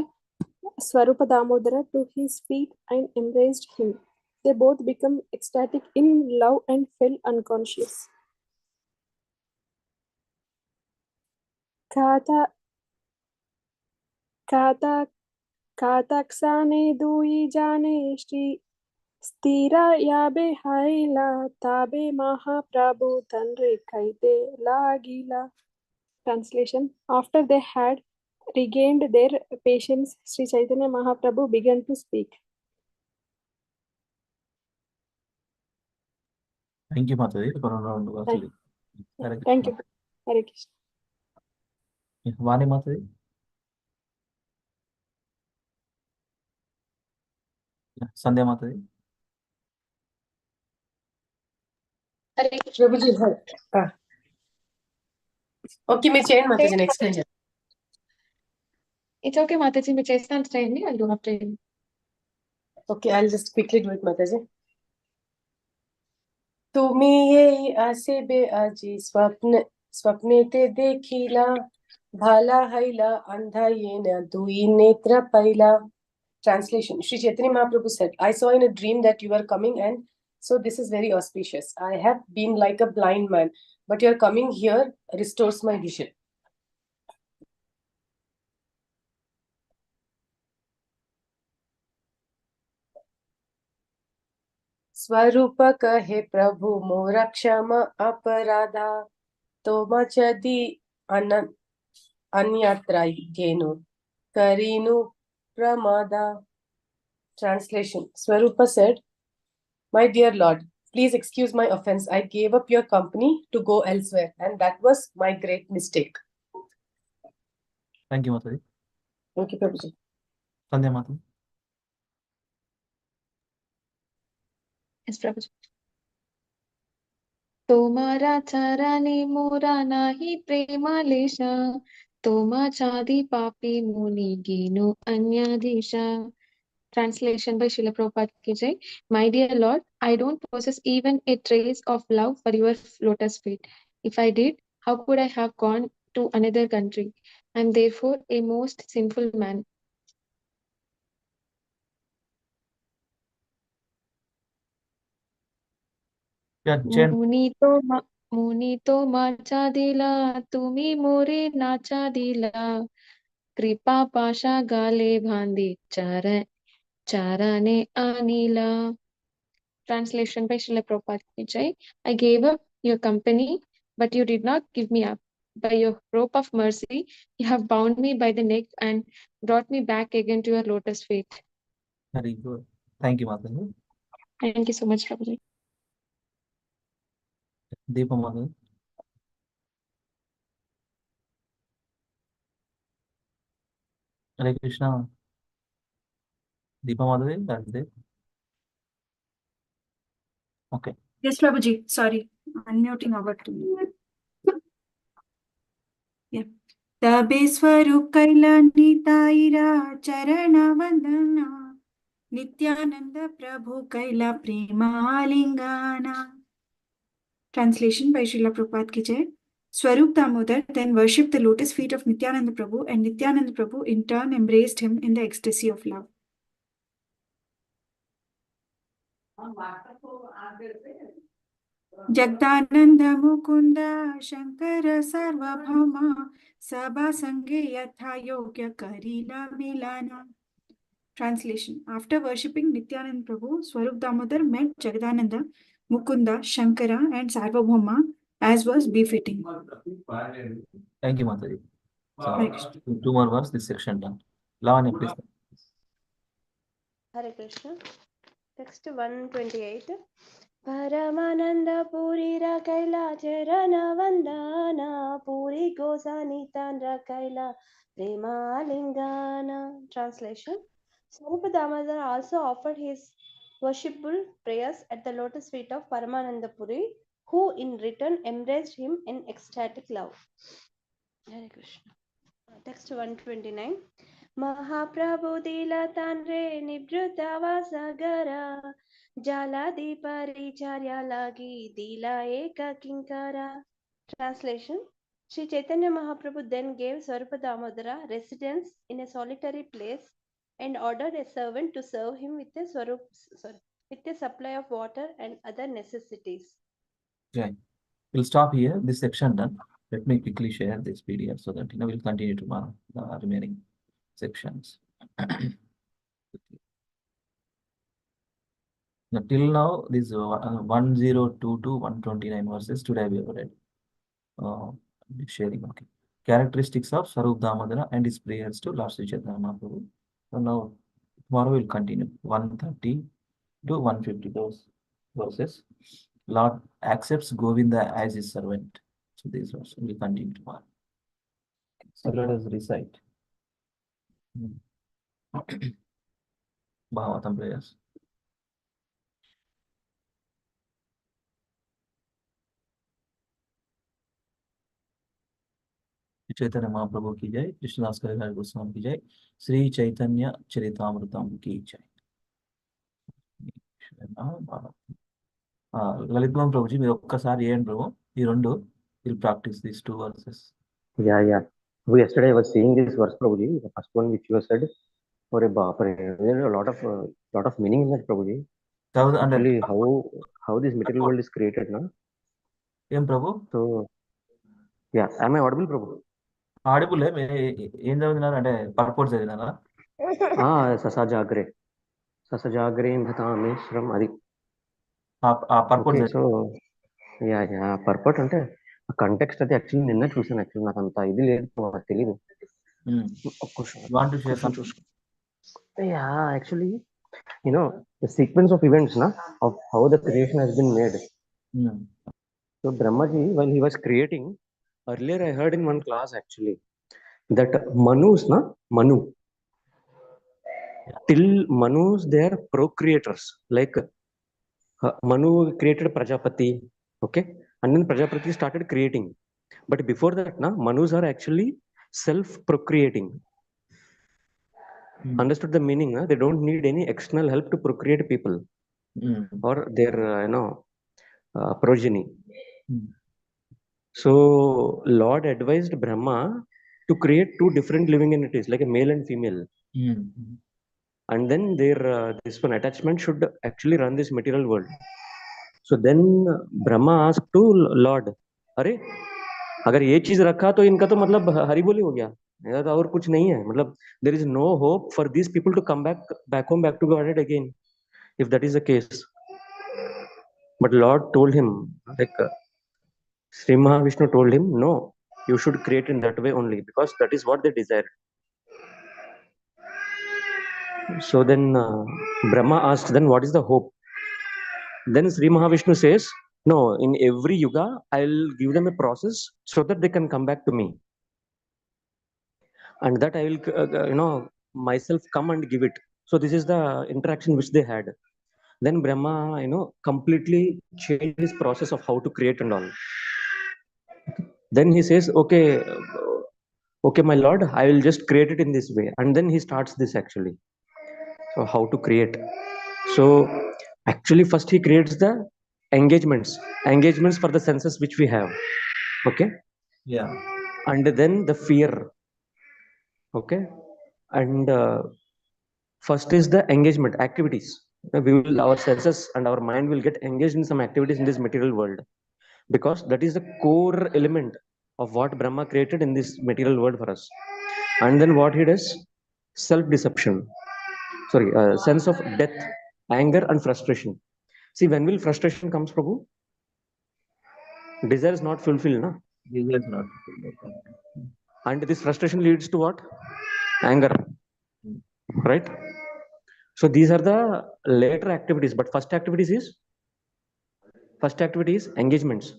Swarupa Damodara to his feet and embraced him. They both became ecstatic in love and fell unconscious. Kata Kata Kataksane Dui Jane Shri Stira Yabe Haila Tabe Mahaprabhu Tanre Kaite Lagila. Translation: After they had regained their patience, Sri Chaitanya Mahaprabhu began to speak. Thank you, Mataji, for around Thank you. Hare Krishna. Vani Mataji. Sandhya Mataji. Prabhuji, okay, me change Mataji next time. It's okay, Mataji. Me chestanu cheyandi. I'll do after you. Okay, I'll just quickly do it, Mataji. तुम्ही येई असे बेअजी स्वप्ने ते देखिला भाला हैला अंधा येना दुई नेत्र पैला. Translation: Sri Chaitanya Mahaprabhu said, I saw in a dream that you are coming, and so this is very auspicious. I have been like a blind man, but your coming here restores my vision. स्वरूप कहे प्रभु मोरा क्षमा अपराधा तो मचदी अन्यत्र गेनु करीनु pramada. Translation: Swarupa said, My dear Lord, please excuse my offense. I gave up your company to go elsewhere, and that was my great mistake. Thank you, Mataji. Thank you, Prabhuji. Sandhya Mataji. Yes, Prabhuji. Tomara चरणे मोरा नाही प्रेमालेशा तोमा चादी पापी मुनि गिनो अन्याधीशा. Translation by Srila Prabhupada ki jai. My dear Lord, I don't possess even a trace of love for your lotus feet. If I did, how could I have gone to another country? I am therefore a most sinful man. Yeah, Chen. मुनी तो माचा दिला तुम्ही मोरे नाचा दिला कृपा पाशा गाले भांदी चाराने anila. Translation by Srila Prabhupada ki jai. I gave up your company, but you did not give me up. By your rope of mercy, you have bound me by the neck and brought me back again to your lotus feet. Very good. Thank you, Mataji. Thank you so much, Prabhuji. Deepa Madhu. Hare Krishna. Deepa Madhu, that's it. Okay. Yes, Prabhuji. Sorry. Unmuting over to me. Yeah. तबे स्वरूप कैला निताईरा चरण वंदना नित्यानंद प्रभु कैला प्रेमालिंगाना. Translation by Srila Prabhupada ki jai. Swarup Damodar then worshipped the lotus feet of Nityananda Prabhu, and Nityananda Prabhu in turn embraced him in the ecstasy of love. Jagdananda Mukunda Shankara Sarvabhauma Sabha Sange Yatha Yogya Karila Milana. Translation. After worshipping Nityananda Prabhu, Swarup Damodar met Jagdananda, Mukunda, Shankara and Sarvabhauma as was befitting. Thank you, Mataji. Hare So, Krishna. two more verse, this section done. Lavanya, please. Hare Krishna. Text 128. Paramananda Puri Rakaila Charana Vandana Puri Gosanitan Rakaila Prema Lingana. Translation. Swarupa Damodar also offered his worshipful prayers at the lotus feet of Paramananda Puri, who in return embraced him in ecstatic love. Hare Krishna. Text 129. Mahaprabhu Dila Tanre Nibruta Vasagara Jala Diparicarya Lagi Dila Eka Kinkara. Translation. Sri Chaitanya Mahaprabhu then gave Swarupa Damodara residence in a solitary place and ordered a servant to serve him with a supply of water and other necessities. Okay. We'll stop here. This section done. Let me quickly share this PDF so that we'll continue tomorrow the remaining sections. Now, till now, this 1022 to 129 verses today we have read. Sharing. Okay. Characteristics of Swarup Damodara and his prayers to Lord Sri Chaitanya Mahaprabhu. So now tomorrow we'll continue 130 to 150 those verses. Lord accepts Govinda as his servant. So these verses will continue tomorrow. So let us recite Bhagavatam prayers. Chaitanya Mahaprabhu ki jai, Krishnadas Kaviraj Goswami ki jai, Sri Chaitanya Charitamrtam ki jai. Lalitman Prabhuji, మీరు ఒక్కసారి చేయండి ప్రభు ఈ రెండు will practice these two verses. Yeah. Yesterday I was seeing this verse, Prabhuji, the first one which you said. For a there is a lot of meaning in that, Prabhuji. Actually, how this material world is created, na? ఏం ప్రభు? So, yeah, am I audible, Prabhu? Audible, ఏం చదివినారు అంటే పర్పోర్ట్ చదివినారా? ససజాగ్రే భతామేశ్వరం అది. పర్పోర్ట్. So yeah పర్పోర్ట్ అంటే context అది actually నిన్న చూసాను. Actually నాకు అంత ఇది లేదు, తెలియదు. Yeah, actually, the sequence of events, of how the creation has been made. So Brahmaji, while he was creating, earlier I heard in one class actually that Manu, till Manus, they are procreators. Like Manu created Prajapati, okay, and then Prajapati started creating. But before that, Manus are actually self-procreating. Understood the meaning? They don't need any external help to procreate people or their progeny. So Lord advised Brahma to create two different living entities, like a male and female. And then their this one attachment should actually run this material world. So then Brahma asked to Lord, अरे अगर ये चीज रखा तो इनका तो मतलब हरी बोली हो गया, तो और कुछ नहीं है. मतलब there is no hope for these people to come back home, back to Godhead again, if that is the case. But Lord told him, like Sri Mahavishnu told him, no, you should create in that way only, because that is what they desire. So then Brahma asked, then what is the hope? Then Sri Mahavishnu says, no, in every yuga, I'll give them a process so that they can come back to me. And that I will, myself come and give it. So this is the interaction which they had. Then Brahma, completely changed his process of how to create and all. Then he says, okay, my Lord, I will just create it in this way. And then he starts this actually. So how to create. So actually first he creates the engagements for the senses which we have. Okay. Yeah. And then the fear. Okay. And first is the engagement activities. Our senses and our mind will get engaged in some activities in this material world, because that is the core element of what Brahma created in this material world for us. And then what he does, self-deception, sense of death, anger and frustration. See, when will frustration comes, Prabhu? Desire is not fulfilled, na? Desire is not fulfilled. And this frustration leads to what? Anger, right? So these are the later activities, but first activity is engagements.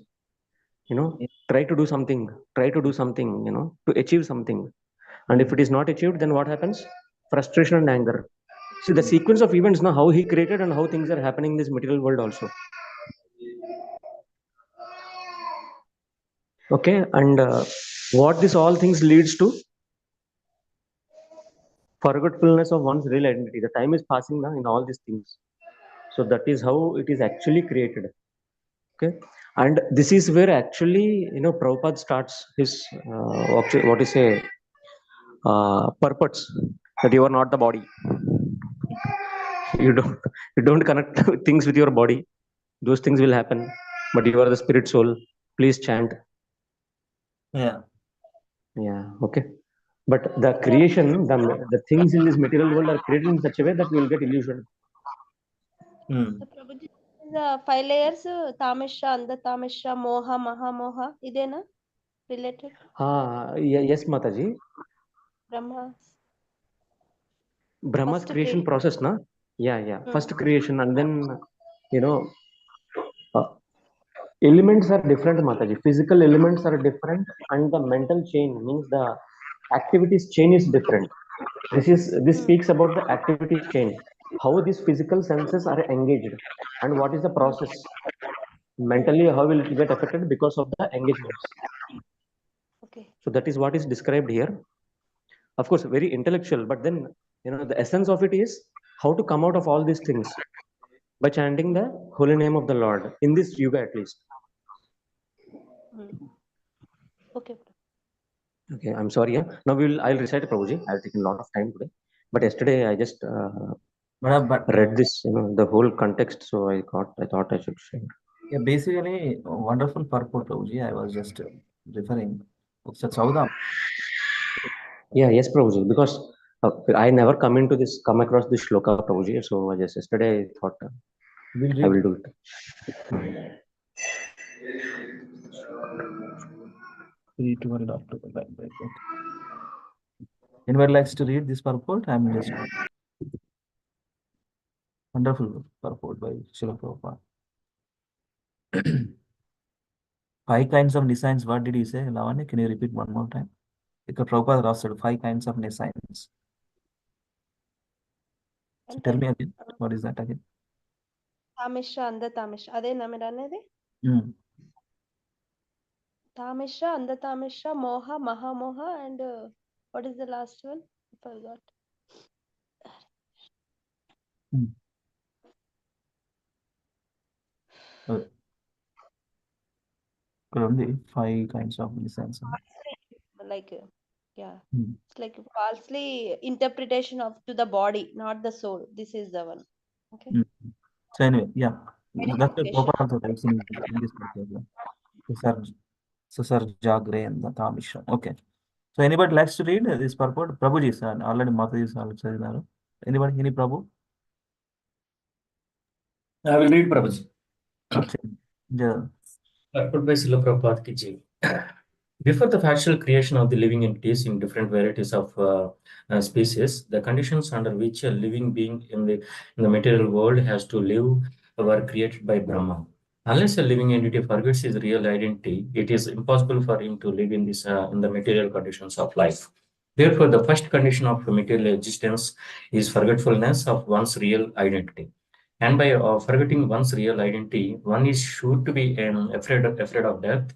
Try to do something, to achieve something. And if it is not achieved, then what happens? Frustration and anger. See the sequence of events, now how he created and how things are happening in this material world also. Okay, and what this all things leads to? Forgetfulness of one's real identity. The time is passing now in all these things. So that is how it is actually created. Okay, and this is where actually Prabhupada starts his what is say purpose, that you are not the body. You don't connect things with your body. Those things will happen, but you are the spirit soul. Please chant. Yeah. Okay. But the creation, the things in this material world are created in such a way that we will get illusion. So Prabhuji, the 5 layers, Tamishra, Andatamishra, Moha, Mahamoha, idena related? Yes, Mataji. Brahma's creation process, na? Yeah. First creation, and then elements are different, Mataji. Physical elements are different, and the mental chain means the activities chain is different. This speaks about the activities chain, how these physical senses are engaged, and what is the process. Mentally, how will it get affected because of the engagements? Okay. So that is what is described here. Of course, very intellectual, but then the essence of it is how to come out of all these things by chanting the holy name of the Lord in this yuga at least. Okay. Okay, I'm sorry. Yeah. Now I'll recite Prabhuji. I've taken a lot of time today, but yesterday I just read this, the whole context, so I thought I should share. Yeah, basically, wonderful purport, Prabhuji. I was just referring. Yeah, yes, Prabhuji, because I never come across this Sloka, Prabhuji. So just yesterday I thought I will do it. 3:12 October. Right. Anybody likes to read this purport? I'm just wonderful purport by Srila Prabhupada. 5 kinds of designs. What did he say, Lavanya? Can you repeat one more time? Because Prabhupada said 5 kinds of designs. So tell me again, what is that again? Tamishra, Andatamishra. Ade namirane? Tamishra, Andatamishra, Moha, Mahamoha, and what is the last one? I forgot. Only 5 kinds of designs. Like, it's like falsely interpretation to the body, not the soul. This is the one. Okay. So anyway, yeah, that's the Prabhupada writes in this purport. Jagre and the Tamishra. Okay. So anybody likes to read this purport? Prabhuji is already Mataji is also. Anybody? Any Prabhu? I will read Prabhuji. Yeah. Purport by Srila Prabhupada ki jai. Before the factual creation of the living entities in different varieties of species, the conditions under which a living being in the material world has to live were created by Brahma. Unless a living entity forgets his real identity, it is impossible for him to live in the material conditions of life. Therefore, the first condition of material existence is forgetfulness of one's real identity. And by forgetting one's real identity, one is sure to be afraid of death,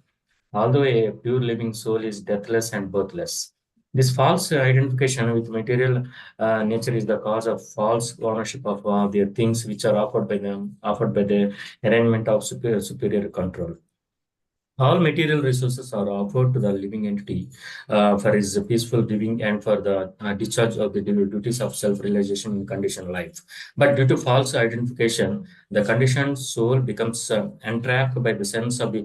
although a pure living soul is deathless and birthless. This false identification with material nature is the cause of false ownership of their things, which are offered by the arrangement of superior control. All material resources are offered to the living entity for his peaceful living and for the discharge of the duties of self-realization in conditioned life. But due to false identification, the conditioned soul becomes entrapped by the sense of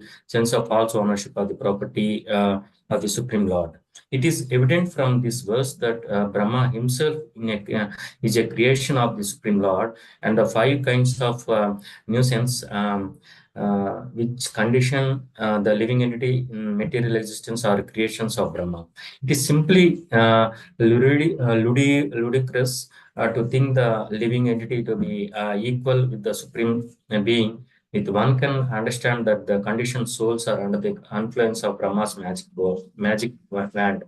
false ownership of the property of the Supreme Lord. It is evident from this verse that Brahma himself is a creation of the Supreme Lord, and the five kinds of nuisance which condition the living entity in material existence are creations of Brahma. It is simply ludicrous to think the living entity to be equal with the Supreme Being. If one can understand that the conditioned souls are under the influence of Brahma's magic wand.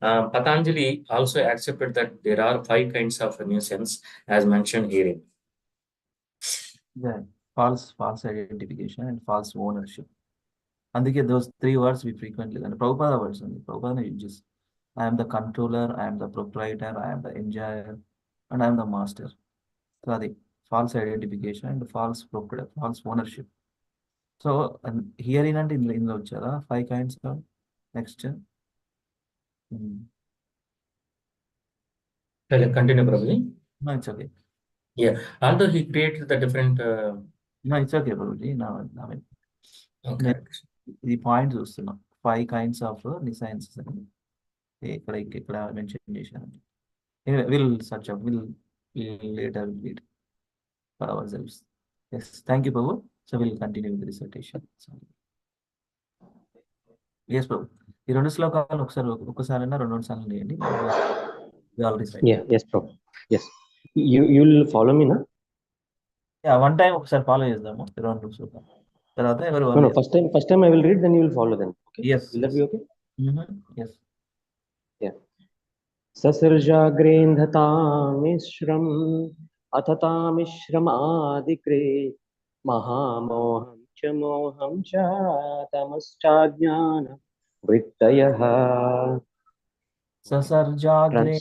Patanjali also accepted that there are five kinds of nuisance as mentioned here. Yeah, false identification and false ownership. And again, those three words we frequently, and Prabhupada words only. Prabhupada uses, I am the controller, I am the proprietor, I am the enjoyer, and I am the master. So the false identification and false proprietor, false ownership. So and here in and in the Uchara, five kinds of next. Shall I continue, Prabhuji? No, it's okay. Yeah, although he created the different. No, it's okay, Prabhuji. No, I mean, Okay. the points also, five kinds of sciences. ఇక్కడ mention చేశాను. Anyway, we'll search up. We'll later read for ourselves. Yes, thank you, Prabhu. So we'll continue with the recitation. Yes, Prabhu. ఈ రెండు శ్లోకాలు ఒక్కసారైనా రెండు సార్లు చేయండి. Yes, Prabhu. Yes. You'll follow me, na? Yeah, one time ఒకసారి follow చేద్దాము రెండు శ్లోకాలు. తర్వాత ఎవరు No, first time I will read, then you will follow them. Okay? Yes. Will that be okay? Yes. Yeah. ससर्जाग्रेन्धतामिश्रम् अथतामिश्रमादिक्रे महामोहं च मोहं च तमश्चाज्ञान वृत्तयः ससर्जाग्रे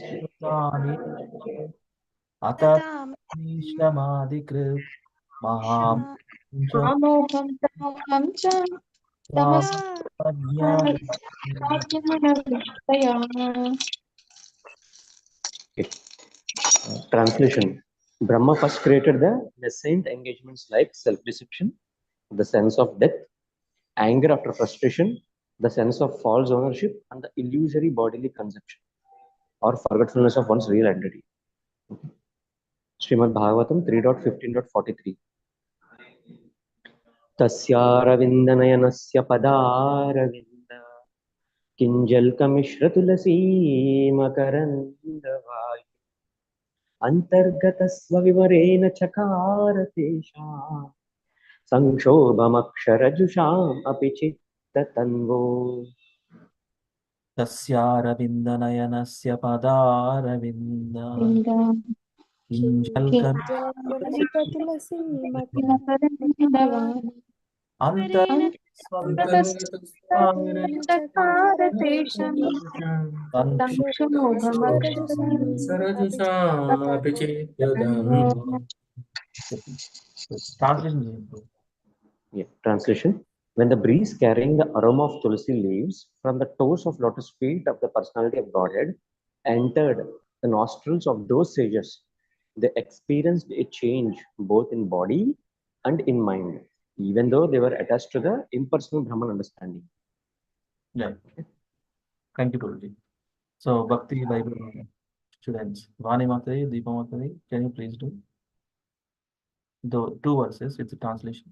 अततामिश्रमादिकृत् महामोहं च Translation. Brahma first created the nascent engagements like self-deception, the sense of death, anger after frustration, the sense of false ownership, and the illusory bodily conception or forgetfulness of one's real identity. Srimad Bhagavatam 3.15.43. तस्यारविन्दनयनस्य पदारविन्द किञ्जल्कमिश्रतुलसीमकरन्दवायु अन्तर्गतस्वविवरेण चकार तेषां संक्षोभमक्षरजुषाम् अपि चित्ततन्वो तस्यारविन्दनयनस्य पदारविन्द Translation. When the breeze carrying the aroma of tulsi leaves from the toes of lotus feet of the personality of Godhead entered the nostrils of those sages, they experienced a change both in body and in mind, even though they were attached to the impersonal Brahman understanding. Yeah. Thank you, Guruji. So, Bhakti Bible students, Vani Mataji, Deepa Mataji, can you please do the two verses with the translation?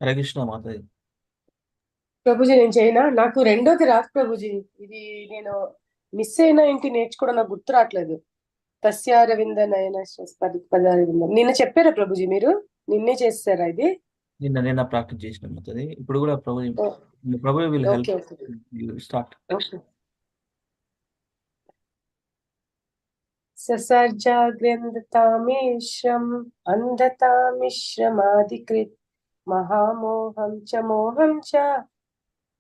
Hare Krishna Mataji. Prabhuji నేను చేయనా? నాకు రెండోది రాదు ప్రభుజీ. ఇది నేను miss అయినా ఏంటి నేర్చుకోవడం నాకు గుర్తు రావట్లేదు. తస్యారవింద నయన పదారవింద. నిన్న చెప్పారా ప్రభుజీ మీరు? నిన్నే చేస్తారా ఇది? నిన్న ప్రాక్టీస్ చేసిన Mataji. ఇప్పుడు కూడా ప్రభు will help you start. Okay. ససర్జాగ్రంథతామేశ్రం అంధతామిశ్రమాదికృత్ మహామోహం చ మోహం చ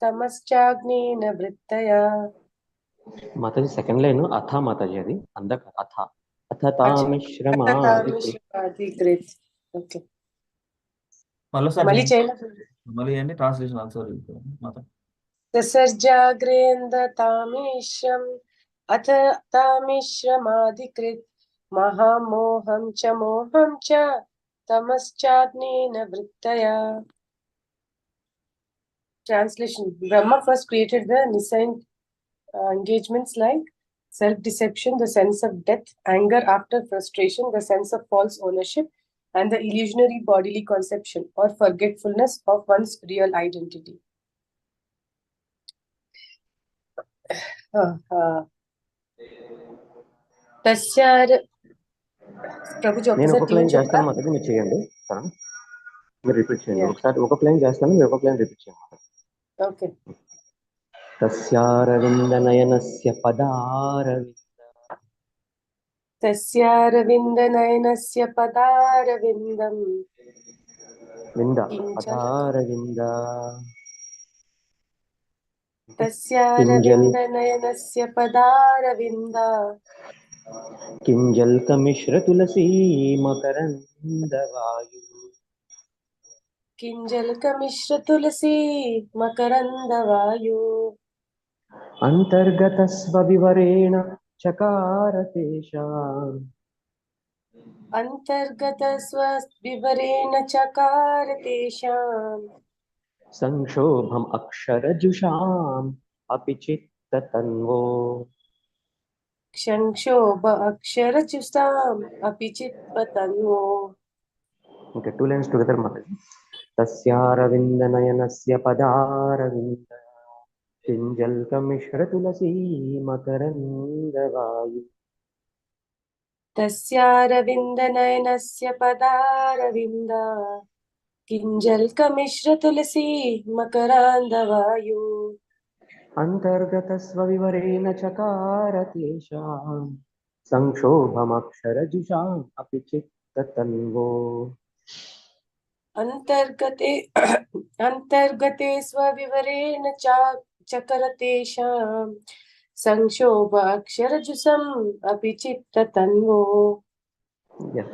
తమశ్చాగ్నేన వృత్తయా. మాతాజీ సెకండ్ లైన్ అథ మాతాజీ, అది అందక అథ అథతామిశ్రమాదికృత్. ఓకే, మళ్ళీ చేయాలి. మళ్ళీ అండి ట్రాన్స్లేషన్ ఆన్సర్ మాత. ససర్జాగ్రేంద్రతామేశ్రం అథ తామిశ్రమాదికృత్ మహామోహం చ మోహం చ తమశ్చాగ్నేన వృత్తయా. Translation: Brahma first created the Nissan engagements like self-deception, the sense of death, anger after frustration, the sense of false ownership, and the illusionary bodily conception or forgetfulness of one's real identity. నేను ఒక plane చేస్తాను మాతాజీ, మీరు చేయండి. మీరు repeat చేయండి ఒకసారి. ఒక plane చేస్తాను, మీరు ఒక ప్లేన్ రిపీట్ చేయండి. ఓకే. తస్యారవిందనయనస్య పదారవింద. తస్యారవిందనయనస్య పదారవిందం. వింద పదారవింద. తస్యారవిందనయనస్య పదారవింద. కింజల్కమిశ్ర తులసీ మకరందవాయు. కింజల్కమిశ్ర తులసీ మకరందవాయు. అంతర్గతస్వవివరేణ చకార తేషాం. అంతర్గతస్వవివరేణ చకార తేషాం. సంక్షోభం అక్షరజుషాం అపి చిత్తతన్వో. సంక్షోభ అక్షరజుషాం అపి చిత్తతన్వో. Okay, two lines together Mataji. తస్యారవిందనయనస్య పదారవింద కింజల్కమిశ్ర Tulsi మకరందవాయు. తస్యారవిందనయనస్య పదారవింద కింజల్కమిశ్ర Tulsi మకరందవాయు. అంతర్గతస్వవివరేణ చకార తేషాం సంక్షోభమక్షరజుషాం అపి చిత్తతన్వో. అంతర్గతే స్వవివరేణ చకరతేషాం సంక్షోభ అక్షరజుసం అపి చిత్తతన్వో.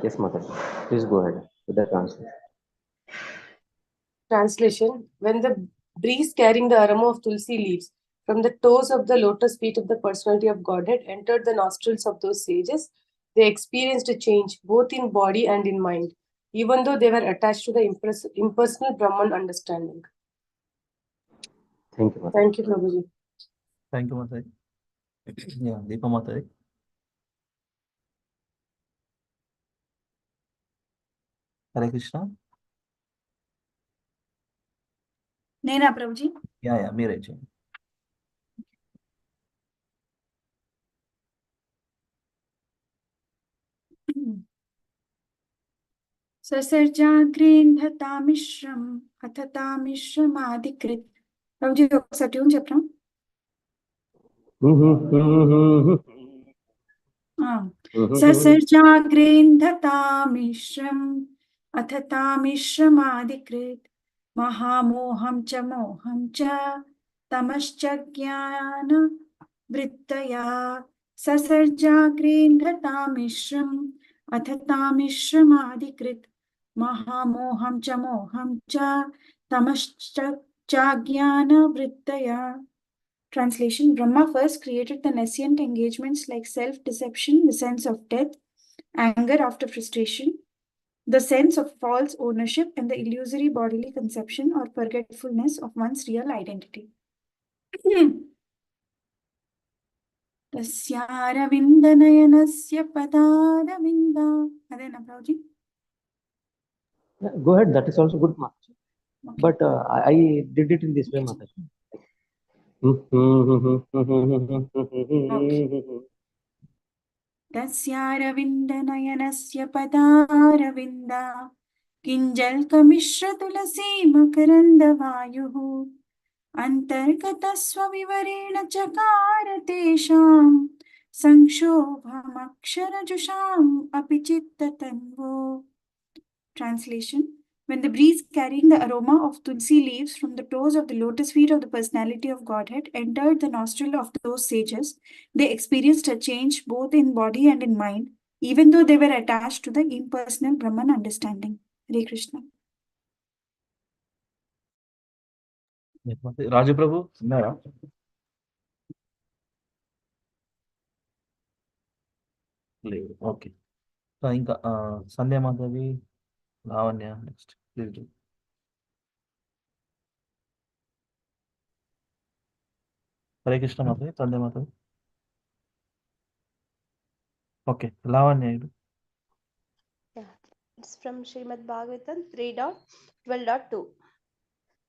Yes, Mataji. Please go ahead with the translation. Translation: When the breeze carrying the aroma of tulsi leaves from the toes of the lotus feet of the personality of Godhead entered the nostrils of those sages, they experienced a change both in body and in mind, even though they were attached to the impersonal Brahman understanding. Thank you, Mataji. Thank you, Prabhuji. Thank you, Mataji. Yeah, Deepa Mataji. Hare Krishna. నేనా Prabhuji? Yeah మీరే చేయండి. ససర్జాగ్రేంధతామిశ్రం అథతామిశ్రమాదికృత్. ప్రభుజీ ఒకసారి tune చెప్పరా? ససర్జాగ్రేంధతామిశ్రం అథతామిశ్రమాదికృత్ మహామోహం చ మోహం చ తమశ్చ జ్ఞాన వృత్తయా. ససర్జాగ్రేంధతామిశ్రం అథతామిశ్రమాదికృత్ మహామోహం చ మోహం చ తమశ్చ జ్ఞాన వృత్తయా. Translation: Brahma first created the nascent engagements like self-deception, the sense of death, anger after frustration, the sense of false ownership, and the illusory bodily conception or forgetfulness of one's real identity. Tasyaaravindanayanaस्य padaravinda. Adena, Prabhuji? Go ahead, that is also good, Mataji. But I did it in this way, Mataji. तस्यारविन्दनयनस्य पदारविन्दा किञ्जल्कमिश्रतुलसी मकरन्दवायुः अन्तर्गतस्वविवरेण चकार तेषां संक्षोभमक्षरजुषाम् अपि चित्ततन्वो. Translation: When the breeze carrying the aroma of tulsi leaves from the toes of the lotus feet of the personality of Godhead entered the nostril of those sages, they experienced a change both in body and in mind, even though they were attached to the impersonal Brahman understanding. Hare Krishna. రాజు ప్రభు ఉన్నారా? లేదు. Okay. So ఇంకా Sandhya Madhavi, Lavanya next please do. Hare Krishna Madhavi, Sandhya Madhavi. Okay, Lavanya. Yeah, it's from Srimad Bhagavatam 3.12.2.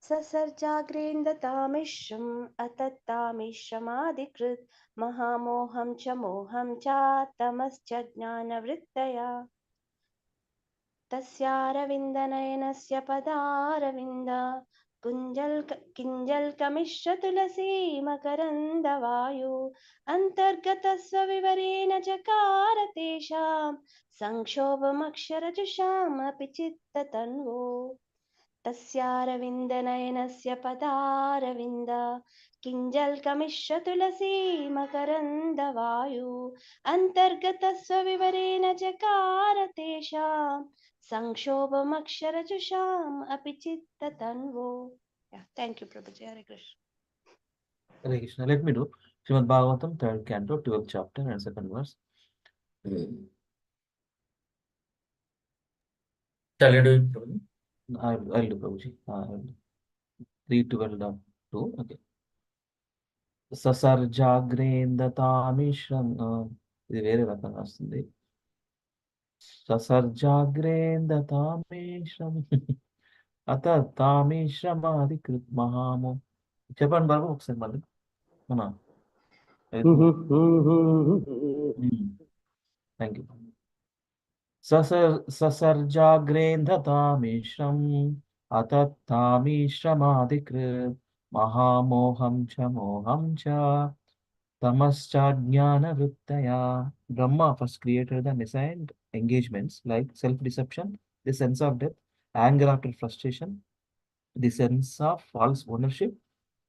ससर्जाग्रेन्दतामिश्रम् अतत्तामिश्रमादिकृत् महामोहं च मोहं च तमश्च ज्ञानवृत्तया तस्यारविन्दनयनस्य पदारविन्द किञ्जल्कमिश्रतुलसी मकरन्दवायु अन्तर्गतस्वविवरेण चकार तेषां संक्षोभमक्षरजुषामपि चित्ततन्वो. तस्यारविन्दनयनस्य पदारविन्द किञ्जल्कमिश्रतुलसी मकरन्दवायु अन्तर्गतस्वविवरेण चकार तेषां संक्षोभमक्षरजुषाम् अपि चित्ततन्वो. Yeah, thank you, Prabhuji. Hare Krishna. Hare Krishna. Let me do Srimad Bhagavatam, 3rd Canto, 12th chapter and 2nd verse. Shall I do it, Prabhuji? I'll do, Prabhuji. 3:12.2. Okay. ససర్జాగ్రేందతామిశ్రం, ఇది వేరే రకంగా వస్తుంది. ససర్జాగ్రేందతామిశ్రం అత తామిశ్రమాది కృత్ మహామో. చెప్పండి బాబు ఒకసారి మళ్ళీ. అవునా? Thank you. ససర్జాగ్రేందతామిశ్రం అత తామిశ్రమాది కృత్ మహామోహం చ మోహం చ tamascha Brahma first created the nascent engagements like self-deception, the sense of death, anger after frustration, the sense of false ownership,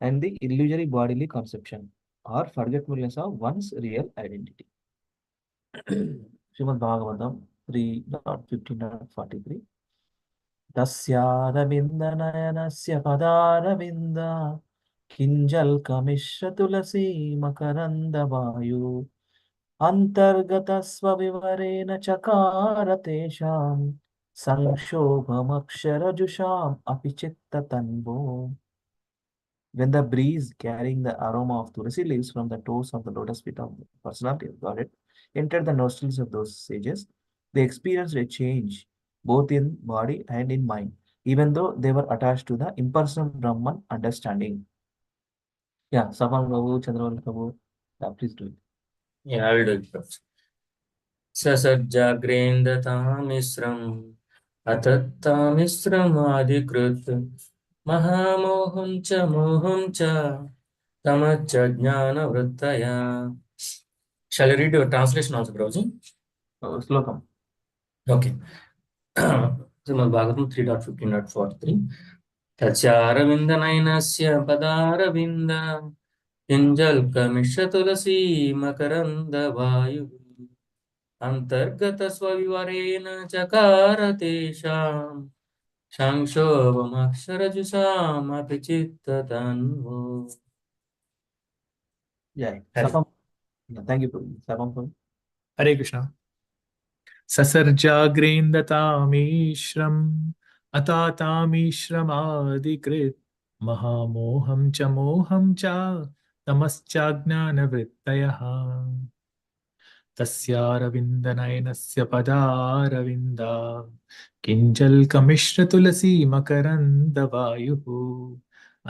and the illusory bodily conception or forgetfulness of one's real identity. Srimad Bhagavatam 3.15.43. Tasyaravindanayanasya padaravinda किञ्जल्कमिश्रतुलसी मकरन्दवायु अन्तर्गतस्वविवरेण चकार तेषां संक्षोभमक्षरजुषाम् अपि चित्ततन्वो. When the breeze carrying the aroma of tulsi leaves from the toes of the lotus feet of the personality of Godhead entered the nostrils of those sages, they experienced a change both in body and in mind, even though they were attached to the impersonal Brahman understanding. Yeah, Sapan Prabhu, Chandraval Prabhu, please do it. Yeah, I will do it, Prabhuji. ससर्जाग्रेन्दतामिश्रम् अतत्तामिश्रमादिकृत् महामोहं च मोहं च तमच्च ज्ञानवृत्तया. Shall I read your translation also, Prabhuji? Slokam. Okay. Srimad Bhagavatam 3.15.43. तस्यारविन्दनयनस्य पदारविन्द किञ्जल्कमिश्रतुलसी मकरन्दवायुः अन्तर्गतस्वविवरेण चकार तेषां संक्षोभमक्षरजुषामपि चित्ततन्वो. Yeah, Sapam. Yeah, thank you, Prabhu. Sapam Prabhu. Hare Krishna. ससर्जाग्रेन्दतामीश्रम् अतातामीश्रमादिकृत् महामोहं च मोहं च तमश्चाज्ञानवृत्तयः तस्यारविन्दनयनस्य पदारविन्दा किञ्जल्कमिश्रतुलसी मकरन्दवायुः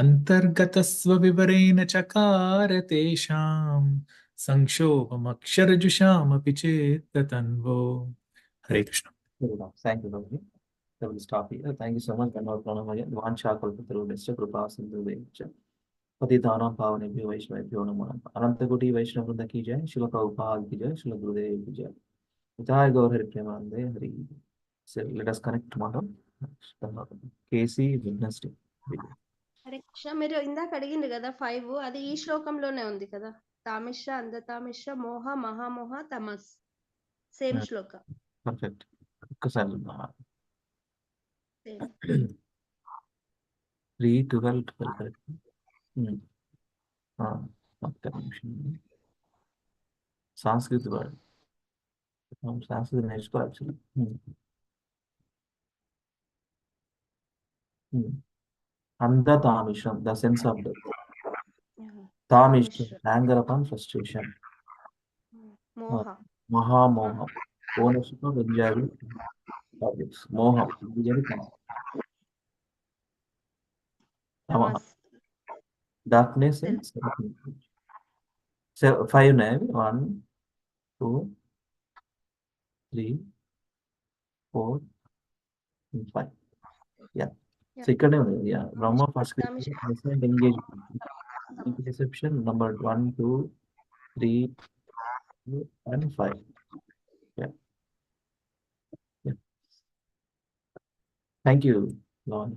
अन्तर्गतस्वविवरेण चकार तेषां संक्षोभमक्षरजुषामपि चेत्तन्वो. हरे Krishna. Thank you, Lord. I will stop here. Thank you so much. Gandharva Pranamaya. Vancha kalpatarubhasya kripa sindhuvescha. पतितानां पावनेभ्यो वैष्णवेभ्यो नमो नमः. अनंतकोटि वैष्णव वृंद की जय. श्रील प्रभुपाद की जय. श्रील गुरुदेव की जय. जय गौर हरि प्रेमानंदे Hari. So let us connect tomorrow. KC Wednesday. Hare Krishna. మీరు ఇందాక అడిగింది కదా 5, అది ఈ శ్లోకంలోనే ఉంది కదా. తామిష అందతామిష మోహ మహామోహ తమస్, సేమ్ శ్లోక. Perfect. ఒక్కసారి 3, 12, 12 correct. ఒక్క నిమిషం. సంస్కృత వర్డ్. సంస్కృతం నేర్చుకోవాలి actually. Andatamisham, the sense of death. Tamisham, anger upon frustration. మోహ Mahamoham, ownership of enjoyable objects. Moham, తమస్ darkness and self-image. So 5 name, 1, 2, 3, 4, and 5. Yeah. So ikkade undi. Yeah. Brahma first engagement. Deception number 1, 2, 3, and 5. Yeah. Yeah. Thank you, Lord.